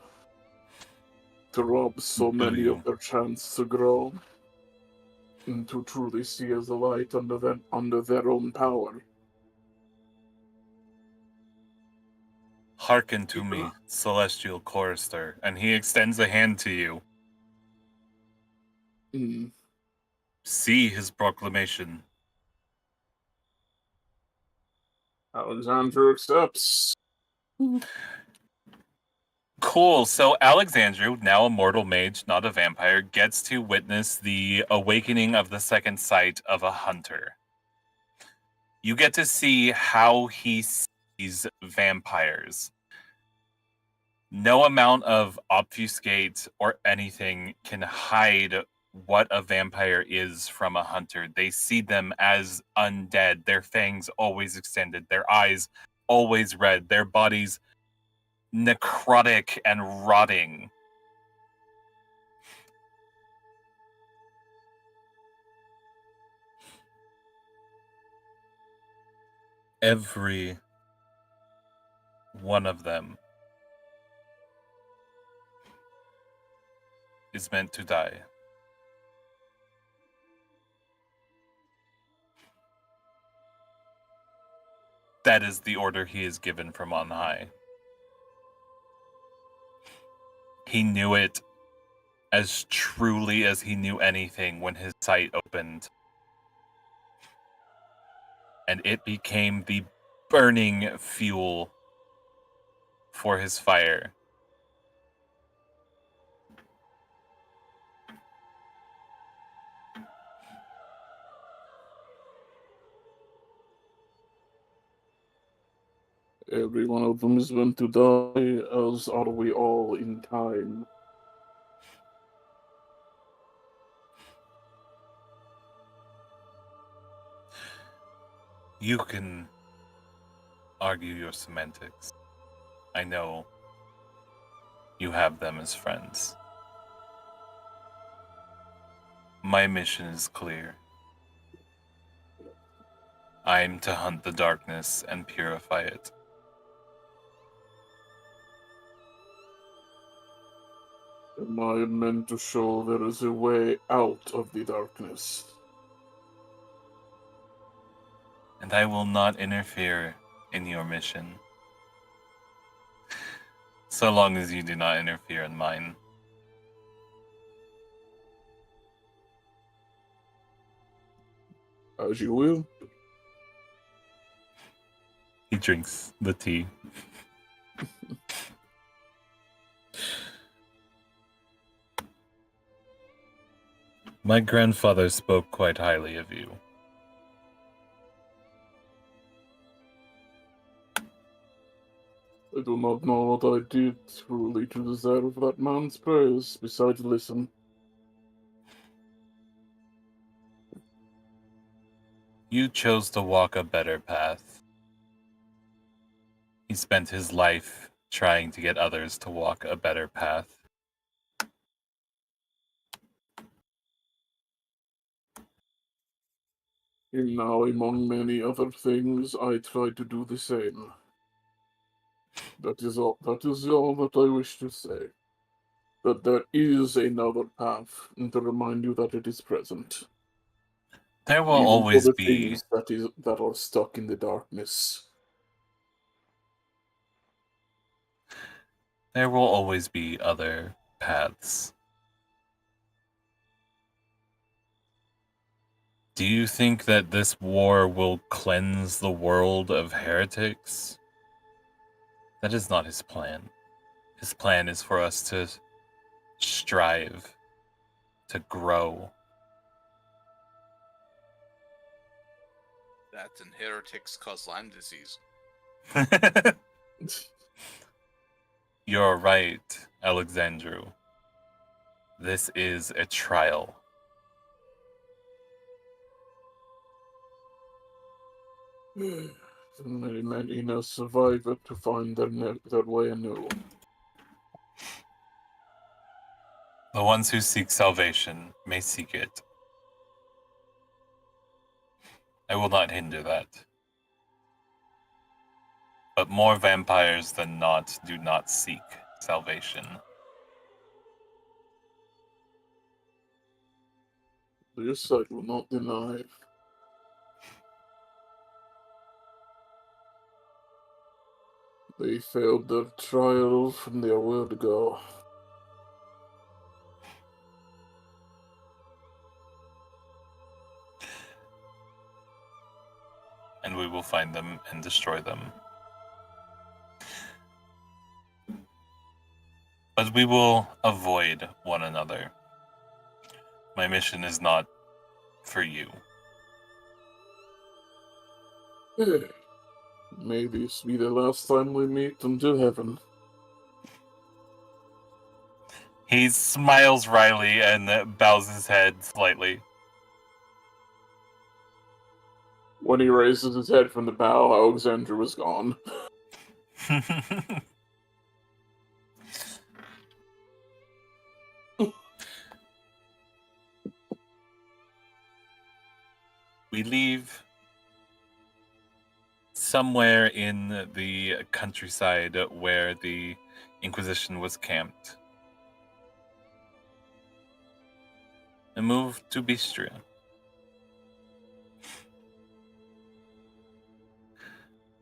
to rob so many of their chance to grow and to truly see as a light under their own power. Hearken to me, celestial chorister, and he extends a hand to you. See his proclamation. Alexandru accepts. Cool, so Alexandru, now a mortal mage, not a vampire, gets to witness the awakening of the second sight of a hunter. You get to see how he sees vampires. No amount of obfuscate or anything can hide what a vampire is from a hunter. They see them as undead, their fangs always extended, their eyes always red, their bodies necrotic and rotting. Every one of them is meant to die. That is the order he is given from on high. He knew it as truly as he knew anything when his sight opened. And it became the burning fuel for his fire. Every one of them is meant to die, as are we all in time. You can argue your semantics. I know you have them as friends. My mission is clear. I am to hunt the darkness and purify it. Am I meant to show there is a way out of the darkness? And I will not interfere in your mission. So long as you do not interfere in mine. As you will. He drinks the tea. My grandfather spoke quite highly of you. I do not know what I did truly to deserve that man's praise, besides listen. You chose to walk a better path. He spent his life trying to get others to walk a better path. And now, among many other things, I try to do the same. That is all that I wish to say. That there is another path, and to remind you that it is present. There will Even for always the be things that are stuck in the darkness. other paths. Do you think that this war will cleanse the world of heretics? That is not his plan. His plan is for us to strive, to grow. That's in heretics cause Lyme disease. You're right, Alexandru. This is a trial. Many now survive it to find their way anew. The ones who seek salvation may seek it. I will not hinder that. But more vampires than not do not seek salvation. Your side will not deny. They failed their trial from their will to go. And we will find them and destroy them. But we will avoid one another. My mission is not for you. May this be the last time we meet until heaven. He smiles wryly and bows his head slightly. When he raises his head from the bow, Alexandra was gone. We leave somewhere in the countryside where the Inquisition was camped. And moved to Bistria.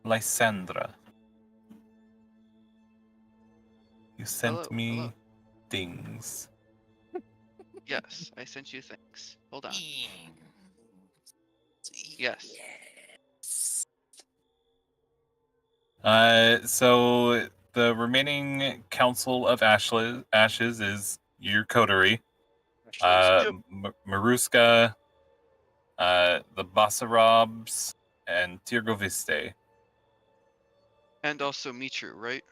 Lysandra. You sent Hello, me hello. things. Yes, I sent you things. Hold on. Yes. So the remaining Council of Ashes is your coterie. Maruska, the Basarabs, and Tirgoviste. And also Mitru, right?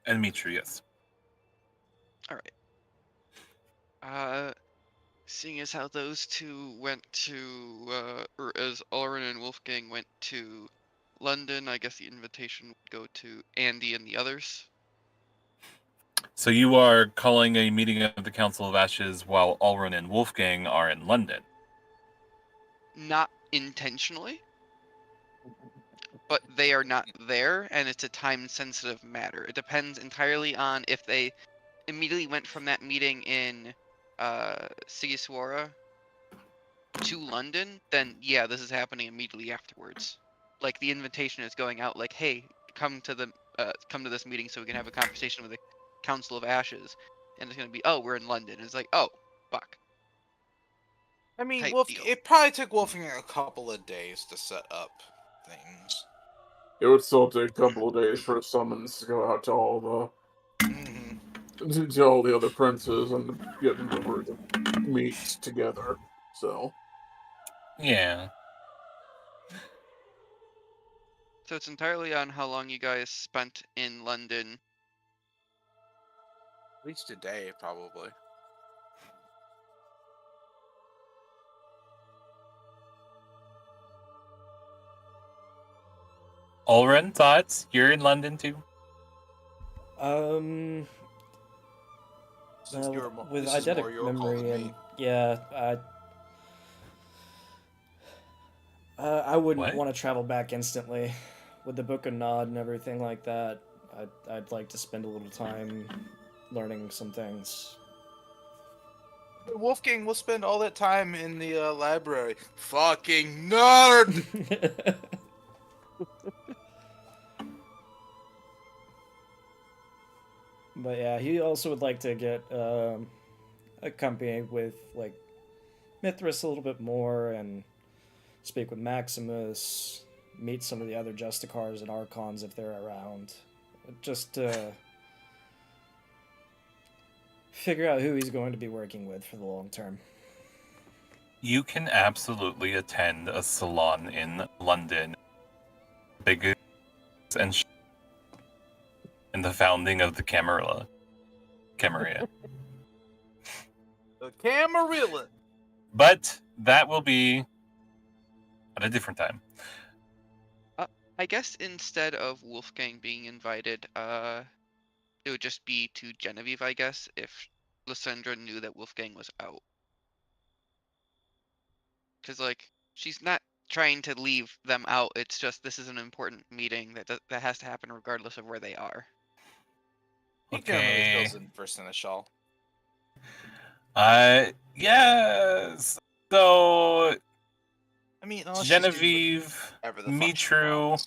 And Mitri, yes. Alright. Seeing as how those two went to, or as Ulrin and Wolfgang went to London, I guess the invitation would go to Andy and the others. So you are calling a meeting of the Council of Ashes while Ulrun and Wolfgang are in London. Not intentionally, but they are not there, and it's a time-sensitive matter. It depends entirely on if they immediately went from that meeting in Sigiswara to London, then yeah, this is happening immediately afterwards. Like the invitation is going out, like, hey, come to this meeting so we can have a conversation with the Council of Ashes, and it's gonna be, oh, we're in London. And it's like, oh, fuck. I mean, Type deal. it probably took Wolfgang a couple of days to set up things. It would still take a couple of days for summons to go out to all to all the other princes and get them to meet together. So Yeah. So it's entirely on how long you guys spent in London. At least a day, probably. Ulrun, thoughts? You're in London too? Since With this is more eidetic your call memory than and me. yeah, I wouldn't What? want to travel back instantly. With the Book of Nod and everything like that, I'd like to spend a little time learning some things. Wolfgang will spend all that time in the library. Fucking nerd! But yeah, he also would like to get accompanied with like Mithras a little bit more and speak with Maximus, meet some of the other Justicars and Archons if they're around. Just to figure out who he's going to be working with for the long term. You can absolutely attend a salon in London. Big and in the founding of the Camarilla. Camarilla. The Camarilla! But that will be at a different time. I guess instead of Wolfgang being invited, it would just be to Genevieve, I guess, if Lysandra knew that Wolfgang was out. Because, like, she's not trying to leave them out. It's just this is an important meeting that has to happen regardless of where they are. He generally Okay. fills in for Seneschal. Yes. So I mean, unless Genevieve, Mitru,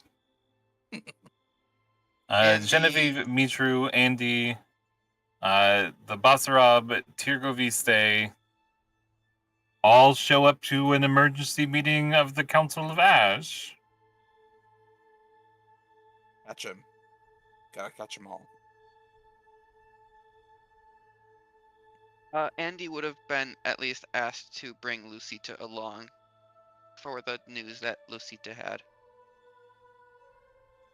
Genevieve, Mitru, Andy, the Basarab, Tirgoviste, all show up to an emergency meeting of the Council of Ash. Catch him. Gotta catch them all. Andy would have been at least asked to bring Lucita along for the news that Lucita had.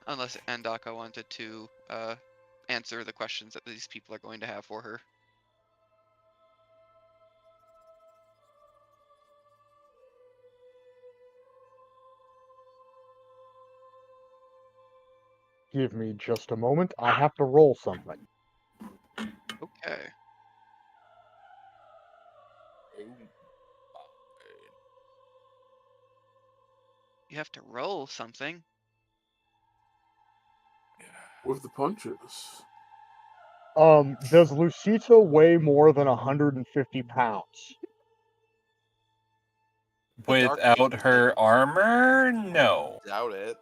Unless Andaka wanted to answer the questions that these people are going to have for her. Give me just a moment. I have to roll something. Okay. You have to roll something. with the punches. Does Lucita weigh more than 150 pounds? The Dark Without Angel her armor, no. Doubt it.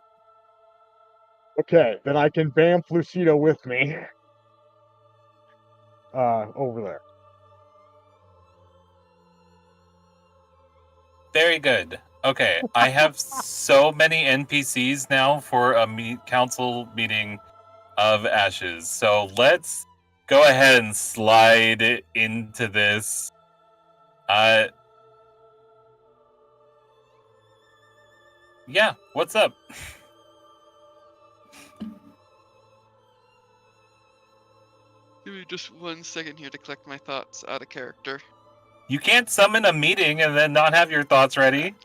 Okay, then I can bamf Lucita with me. Over there. Very good. Okay, I have so many NPCs now for a council meeting of ashes. So let's go ahead and slide into this. Yeah, what's up? Give me just 1 second here to collect my thoughts out of character. You can't summon a meeting and then not have your thoughts ready.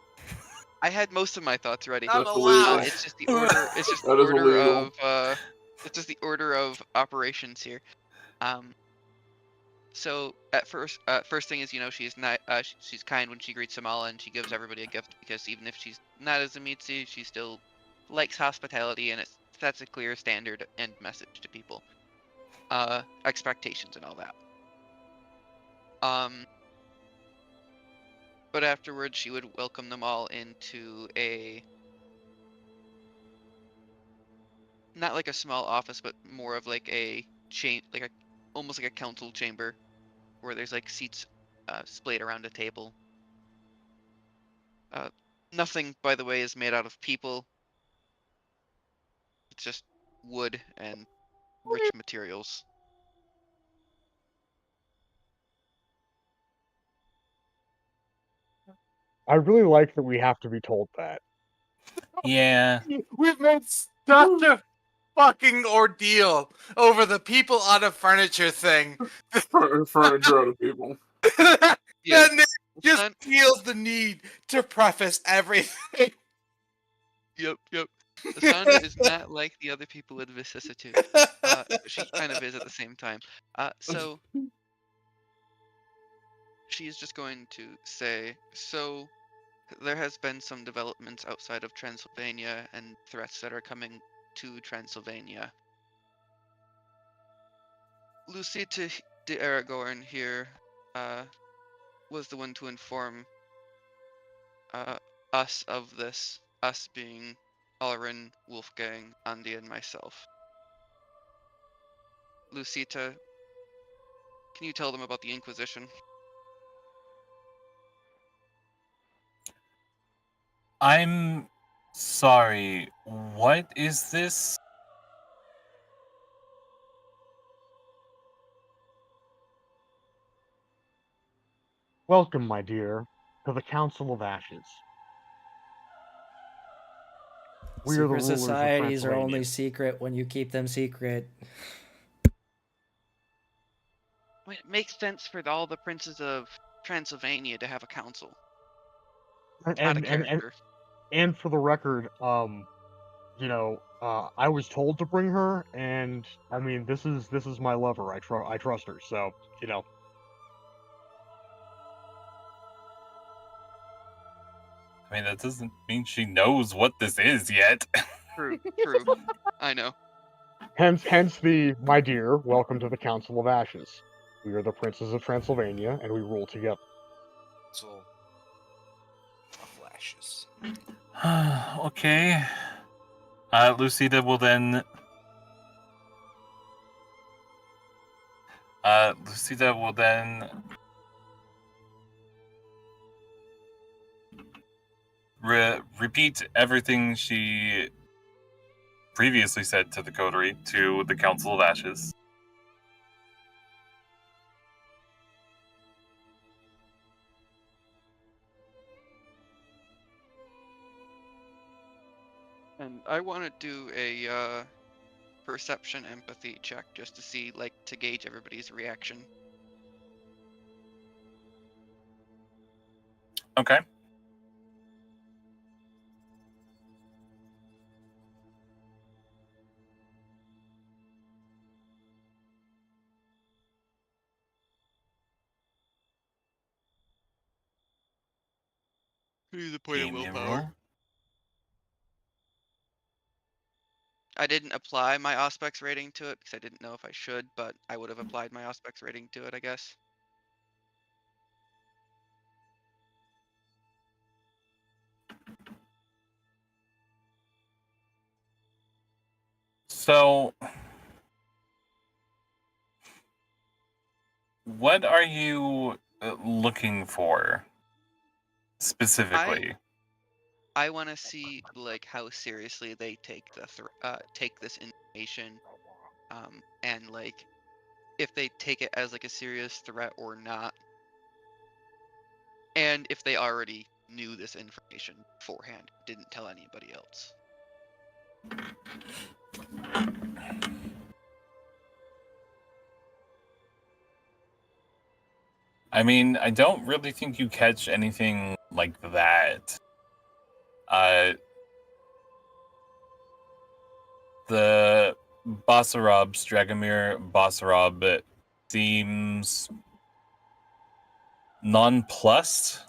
I had most of my thoughts ready. Not That's allowed. illegal. It's just the order. It's just the That is order illegal. of. It's just the order of operations here. So first thing is, she's not. She's kind when she greets them all, and she gives everybody a gift because even if she's not a Zemitsu, she still likes hospitality, and it sets a clear standard and message to people. Expectations and all that. But afterwards, she would welcome them all into not like a small office, but more of like a almost like a council chamber, where there's like seats splayed around a table. Nothing, by the way, is made out of people. It's just wood and rich materials. I really like that we have to be told that. Yeah. We've made such a fucking ordeal over the people on a furniture thing. Furniture out of people. Yeah. And it just feels the need to preface everything. Yep. Asanda is not like the other people with vicissitude. She kind of is at the same time. So she's just going to say, so there has been some developments outside of Transylvania and threats that are coming to Transylvania. Lucita de Aragorn here was the one to inform us of this, us being Alrin, Wolfgang, Andi, and myself. Lucita, can you tell them about the Inquisition? I'm sorry. What is this? Welcome, my dear, to the Council of Ashes. We are the Secret rulers of societies are Transylvania. only secret when you keep them secret. It makes sense for all the princes of Transylvania to have a council. And for the record, I was told to bring her, and I mean, this is my lover. I trust her, so I mean, that doesn't mean she knows what this is yet. True. I know. Hence the my dear, welcome to the Council of Ashes. We are the princes of Transylvania, and we rule together. So, flashes. Okay. Lucida will then. Repeat everything she previously said to the coterie to the Council of Ashes. And I want to do a perception empathy check just to see, to gauge everybody's reaction. Okay. Use a point of Game willpower. roll. I didn't apply my Auspex rating to it because I didn't know if I should, but I would have applied my Auspex rating to it, I guess. So, what are you looking for specifically? I want to see like how seriously they take take this information, and like if they take it as like a serious threat or not, and if they already knew this information beforehand, didn't tell anybody else. I mean, I don't really think you catch anything like that. The Basarab's Dragomir Basarab seems nonplussed.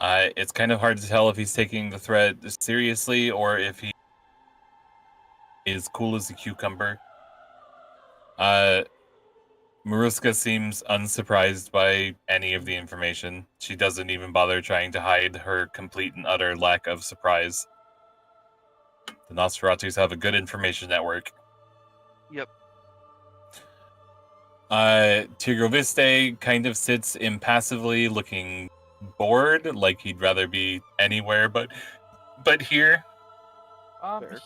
It's kind of hard to tell if he's taking the threat seriously or if he is cool as a cucumber. Maruska seems unsurprised by any of the information. She doesn't even bother trying to hide her complete and utter lack of surprise. The Nosferatus have a good information network. Yep. Tigroviste kind of sits impassively, looking bored, like he'd rather be anywhere but here. Fair.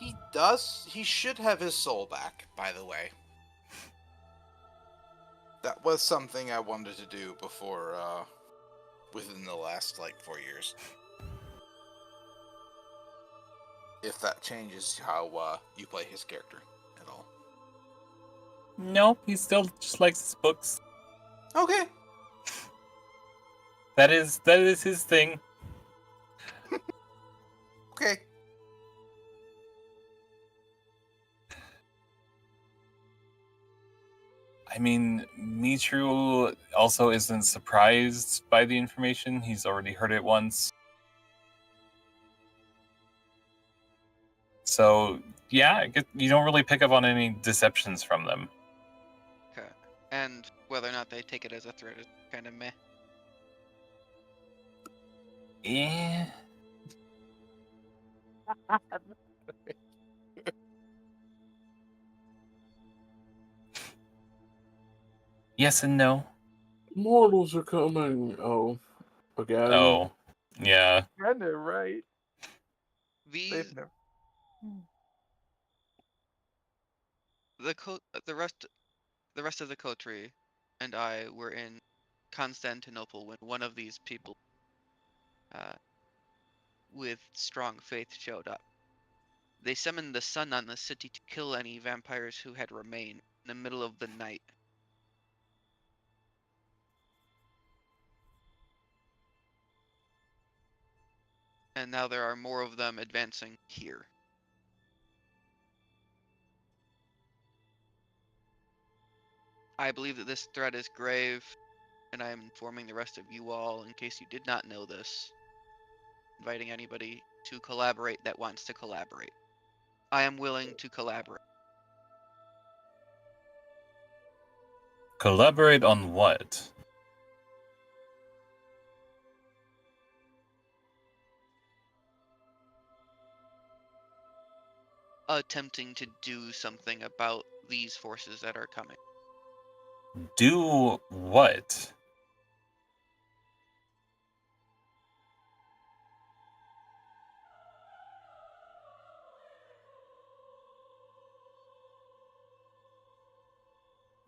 He should have his soul back, by the way. That was something I wanted to do before, within the last, 4 years. If that changes how, you play his character at all. No, he still just likes his books. Okay. That is his thing. Okay. I mean, Mitru also isn't surprised by the information. He's already heard it once. So, yeah, you don't really pick up on any deceptions from them. Okay. And whether or not they take it as a threat is kind of meh. Eh. Yes and no. Mortals are coming. Oh, again. Oh, yeah. Kinda right. These They've never. the rest of the coterie and I were in Constantinople when one of these people with strong faith showed up. They summoned the sun on the city to kill any vampires who had remained in the middle of the night. And now there are more of them advancing here. I believe that this threat is grave, and I am informing the rest of you all in case you did not know this. Inviting anybody to collaborate that wants to collaborate. I am willing to collaborate. Collaborate on what? Attempting to do something about these forces that are coming. Do what?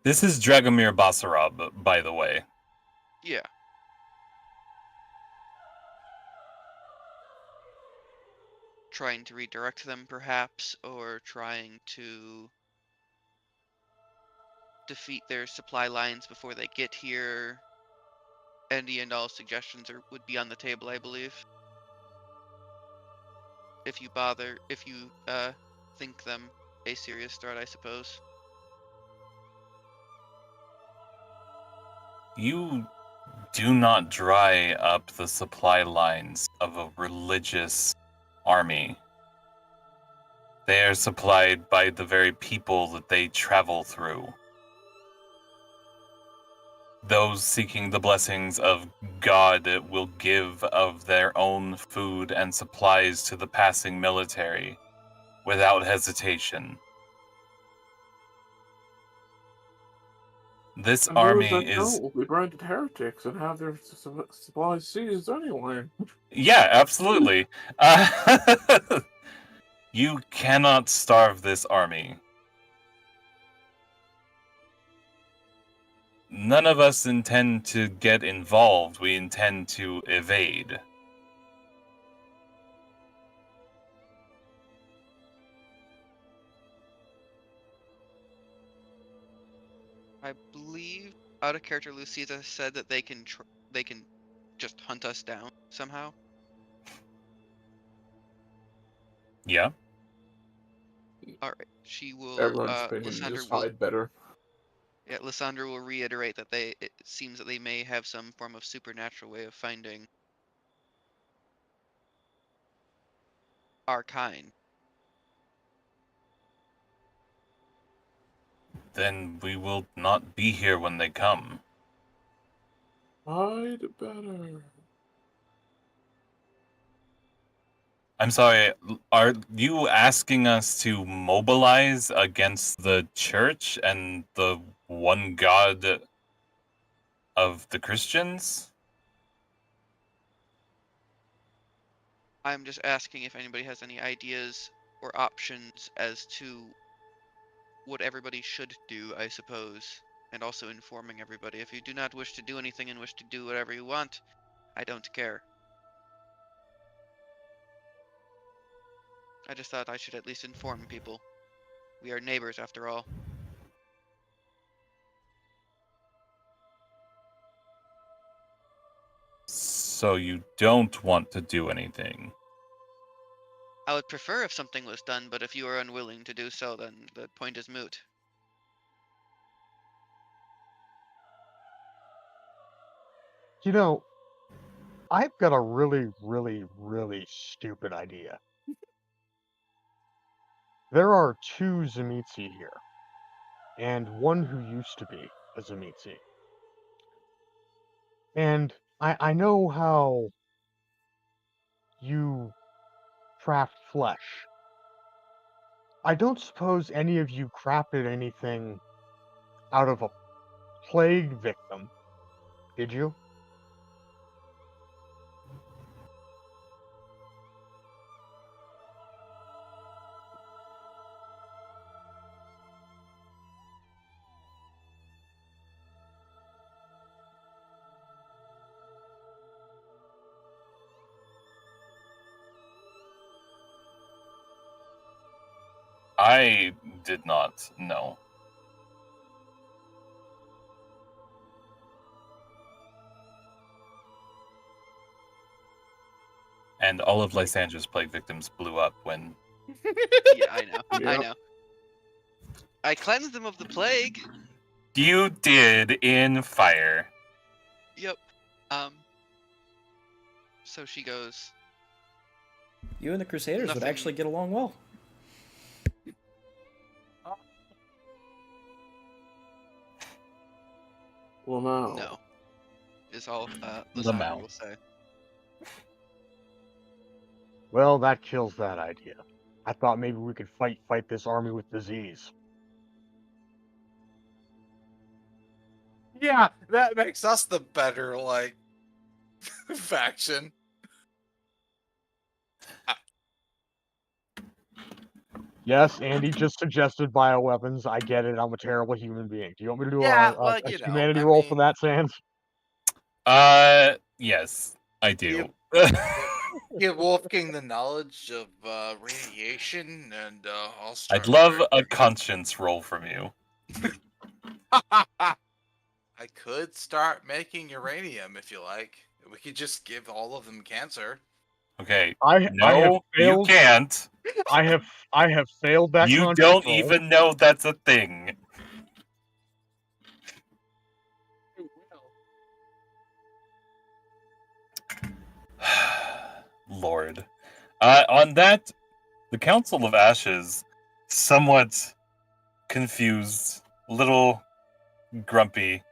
This is Dragomir Basarab, by the way. Yeah. Trying to redirect them, perhaps, or trying to defeat their supply lines before they get here. Any and all suggestions would be on the table, I believe. If you think them a serious threat, I suppose. You do not dry up the supply lines of of a religious army. They are supplied by the very people that they travel through. Those seeking the blessings of God will give of their own food and supplies to the passing military without hesitation. This And army those that is... don't will be branded heretics and have their supplies seized anyway. Yeah, absolutely. You cannot starve this army. None of us intend to get involved. We intend to evade. I believe out of character Lucita said that they can just hunt us down somehow. Yeah? All right, she will. Everyone's opinion, Lysandra just will. hide better. Yeah, Lysandra will reiterate that it seems that they may have some form of supernatural way of finding our kind. Then we will not be here when they come. Hide better. I'm sorry, are you asking us to mobilize against the church and the one God of the Christians? I'm just asking if anybody has any ideas or options as to what everybody should do, I suppose, and also informing everybody. If you do not wish to do anything and wish to do whatever you want, I don't care. I just thought I should at least inform people. We are neighbors after all. So you don't want to do anything? I would prefer if something was done, but if you are unwilling to do so, then the point is moot. You know, I've got a really, really, really stupid idea. There are two Zemitzi here, and one who used to be a Zemitzi. And I know how you craft flesh. I don't suppose any of you crafted anything out of a plague victim, did you? I did not know. And all of Lysandra's plague victims blew up when... Yeah, I know. I Yep. know. I cleansed them of the plague. You did in fire. Yep. So she goes, You and the Crusaders would Nothing- actually get along well. Well, no. no. Is all The Lysandra mouth. will say. Well, that kills that idea. I thought maybe we could fight this army with disease. Yeah, that makes us the better, like, faction. Yes, Andy just suggested bioweapons. I get it. I'm a terrible human being. Do you want me to do Yeah, a well, you know, humanity I roll for mean- that, Sans? Yes, I do. Give Wolfgang the knowledge of radiation, and I'll start. I'd love a conscience roll from you. I could start making uranium if you like. We could just give all of them cancer. Okay. I have No, you failed. can't. I have failed that. You conscience don't roll. even know that's a thing. Lord. On that, the Council of Ashes, somewhat confused, little grumpy.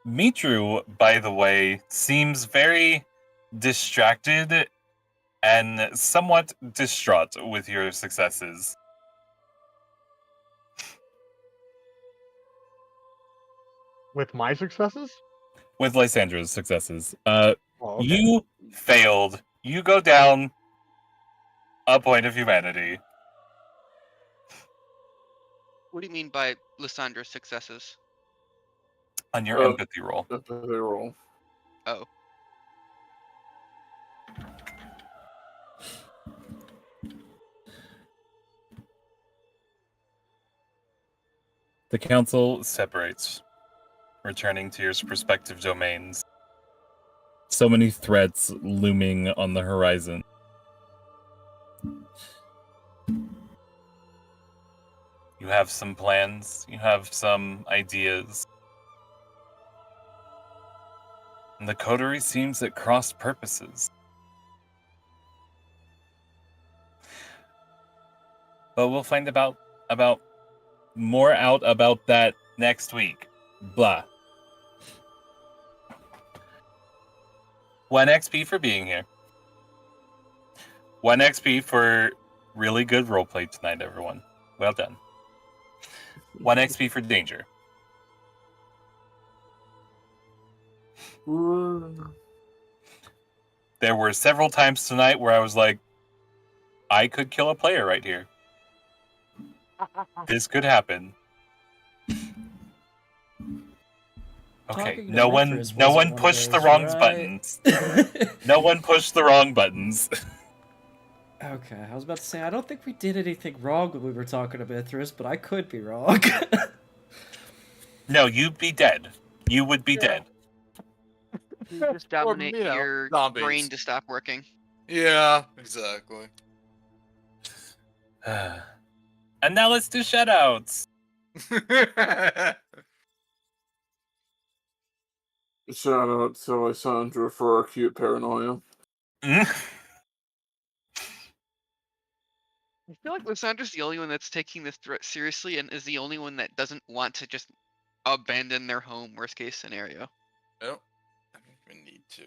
Mitru, by the way, seems very distracted and somewhat distraught with your successes. With my successes? With Lysandra's successes. Oh, okay. You failed. You go down a point of humanity. What do you mean by Lysandra's successes? On your empathy roll. Empathy roll. Oh. The council separates, returning to your respective domains. So many threats looming on the horizon. You have some plans, you have some ideas. And the coterie seems at cross purposes. But we'll find about more out about that next week. Blah. 1 XP for being here. 1 XP for really good roleplay tonight, everyone. Well done. 1 XP for danger. There were several times tonight where I was like, I could kill a player right here. This could happen. Okay, no one pushed the wrong buttons. No one pushed the wrong buttons. Okay, I was about to say, I don't think we did anything wrong when we were talking to Mithras, but I could be wrong. No, you'd be dead. You would be dead. You just dominate your zombies. brain to stop working. Yeah, exactly. And now let's do shoutouts. Shout out to Lysandra for our cute paranoia. I feel like Lysandra's the only one that's taking this threat seriously and is the only one that doesn't want to just abandon their home, worst case scenario. Nope. I don't even need to.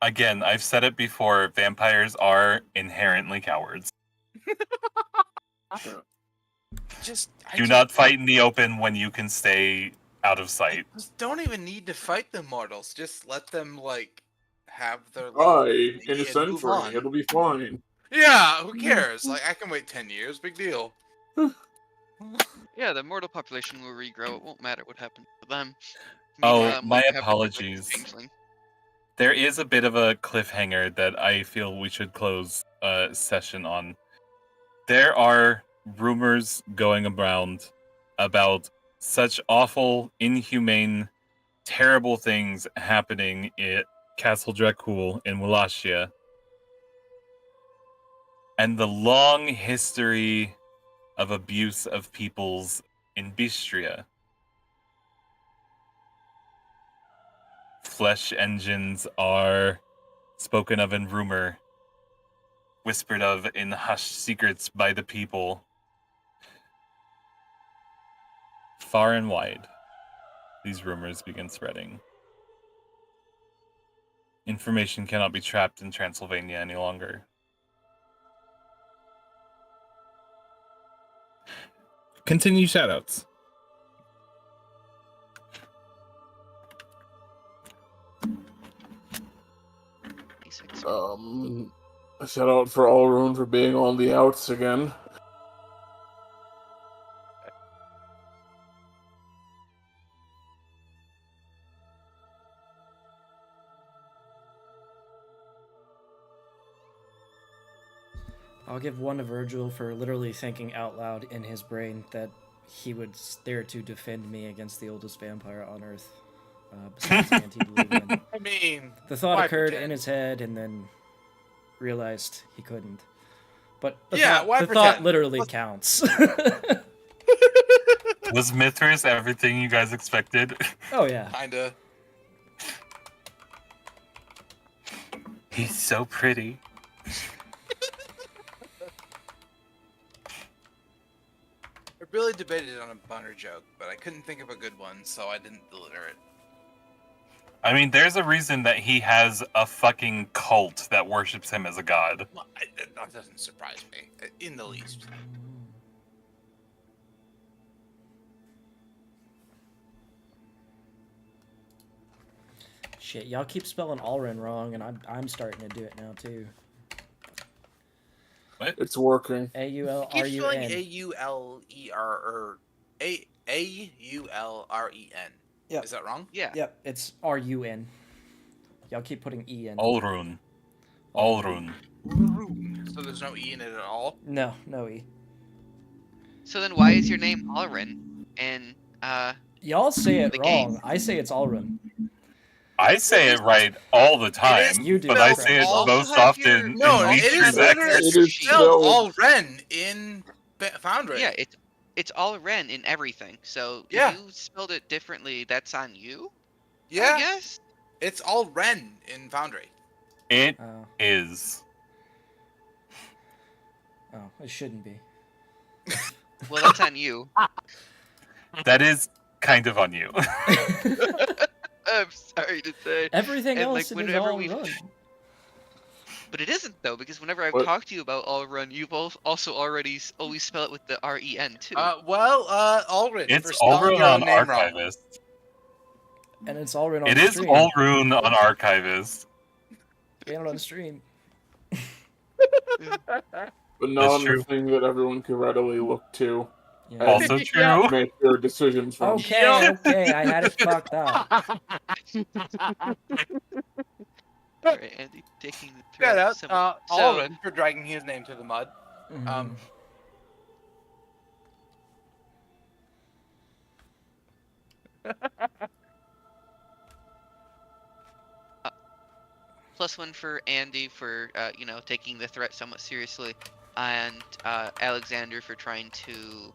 Again, I've said it before, vampires are inherently cowards. Do not fight in the open when you can stay out of sight. Just don't even need to fight the mortals. Just let them, like, have their Aye, in a and move century, on. it'll be fine. Yeah, who cares? Like, I can wait 10 years. Big deal. Yeah, the mortal population will regrow. It won't matter what happens to them. Oh, Meanwhile, my what happens to the apologies. changeling? There is a bit of a cliffhanger that I feel we should close a session on. There are rumors going around about such awful, inhumane, terrible things happening at Castle Dracul in Wallachia. And the long history of abuse of peoples in Bistria. Flesh engines are spoken of in rumor, whispered of in hushed secrets by the people. Far and wide, these rumors begin spreading. Information cannot be trapped in Transylvania any longer. Continue shoutouts. Shout out for Allroon for being on the outs again. I'll give one to Virgil for literally thinking out loud in his brain that he would dare to defend me against the oldest vampire on Earth. Besides anti-Diluvian. I mean, The thought why occurred pretend? in his head and then realized he couldn't. But the Yeah, thought, why the pretend? thought literally counts. Was Mithras everything you guys expected? Oh, yeah. Kinda. He's so pretty. I really debated on a punter joke, but I couldn't think of a good one, so I didn't deliver it. I mean, there's a reason that he has a fucking cult that worships him as a god. Well, that doesn't surprise me in the least. Shit, y'all keep spelling Alrin wrong, and I'm starting to do it now too. What? It's working. Keep spelling AULRUN. A-U-L-R-E-N. Yep. Is that wrong? Yeah. Yep, it's RUN. Y'all keep putting E in. Alrun. Alrun. So there's no E in it at all? No, no E. So then why is your name Alrin? And Y'all say it The wrong. game. I say it's Alrun. I say it right all the time, You do. but I spelled say it also most have often your- in No, it Nature's is literally Accent. It is spelled spelled- all Ren in Foundry. yeah, it's Alren in everything. So Yeah. if you spelled it differently, that's on you. I Yeah, guess. it's all Ren in Foundry. It Oh, is. it shouldn't be. Well, that's on you. That is kind of on you. I'm sorry to say. Everything And, else like, is whenever all we've- run. But it isn't though, because whenever I've What? talked to you about Alrun, you've also already always spell it with the R-E-N too. Alrin. It's for spelling Alrun your own on name wrong. Archivist. And it's all run on It the is stream. Alrun on Archivist. And on the stream. But not That's on true. the thing that everyone can readily look to. Yeah. Also Yeah. true. Make their decisions from. Okay, I had it fucked up. Alright, Andy, taking the Yeah, threat. that's So- Alrin for dragging his name to the mud. Mhm. +1 for Andy for taking the threat somewhat seriously, and Alexander for trying to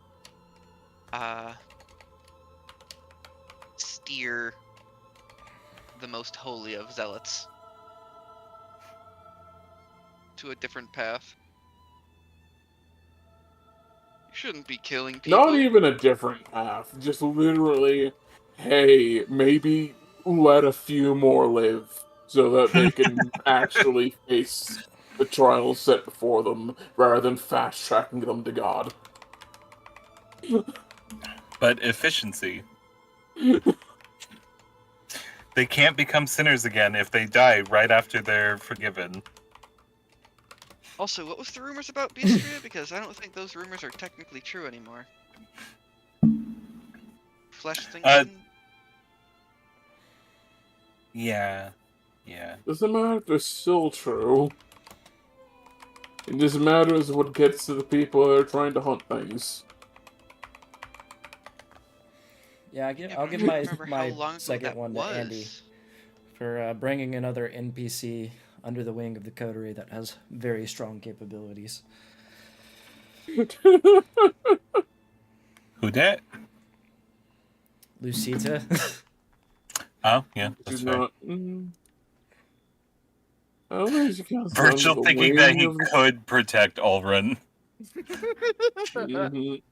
steer the most holy of zealots to a different path. You shouldn't be killing people. Not even a different path. Just literally, hey, maybe let a few more live so that they can actually face the trials set before them rather than fast tracking them to God. But efficiency. They can't become sinners again if they die right after they're forgiven. Also, what was the rumors about Beastria? Because I don't think those rumors are technically true anymore. Flesh thing. Yeah. Doesn't matter if they're still true. It just matters what gets to the people that are trying to hunt things. Yeah, Yeah, I'll but give I my don't remember how long ago second that one to was. Andy for bringing another NPC under the wing of the coterie that has very strong capabilities. Who dat? Lucita. Oh, yeah, Do that's fair. not. I don't think she counts under Virgil the thinking that wing he of the- could protect Ulrun. Mhm.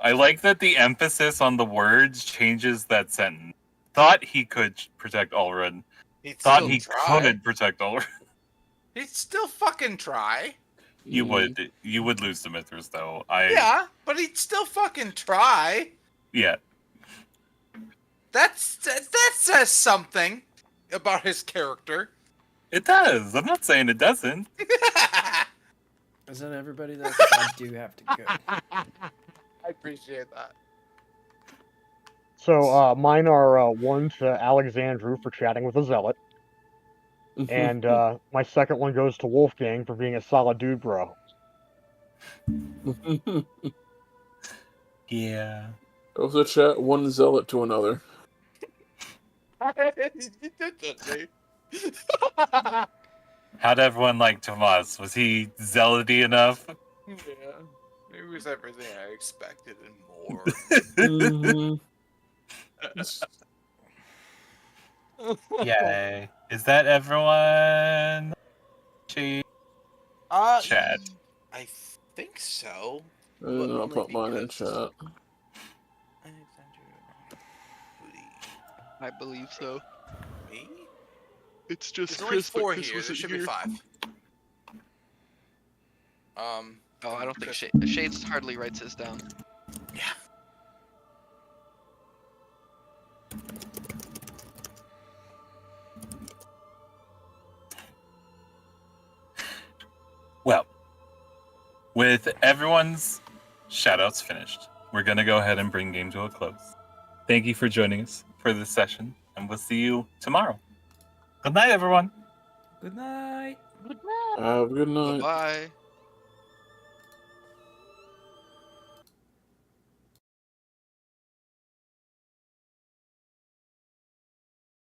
I like that the emphasis on the words changes that sentence. Thought he could protect Ulrun. He'd Thought still he try. could protect Ulrun. He'd still fucking try. You Mhm. would lose to Mithras though. Yeah, but he'd still fucking try. Yeah. That says something about his character. It does. I'm not saying it doesn't. Is that everybody though? 'Cause I do have to go. I appreciate that. So mine are one to Alexandru for chatting with a zealot, and my second one goes to Wolfgang for being a solid dude, bro. Yeah. Also, chat one zealot to another. You did that, Jay. How'd everyone like Tomas? Was he zealoty enough? Yeah, it was everything I expected and more. Mhm. Yay. Is that everyone? Chat. I think so. And I'll Only put mine in because- chat. I believe so. Me? It's just There's only Chris, but 4 Chris here. There wasn't should here. be 5. Oh, I don't think Chris- Shades hardly writes this down. Yeah. Well, with everyone's shoutouts finished, we're going to go ahead and bring game to a close. Thank you for joining us for this session, and we'll see you tomorrow. Good night, everyone. Good night. Have a good night. Bye.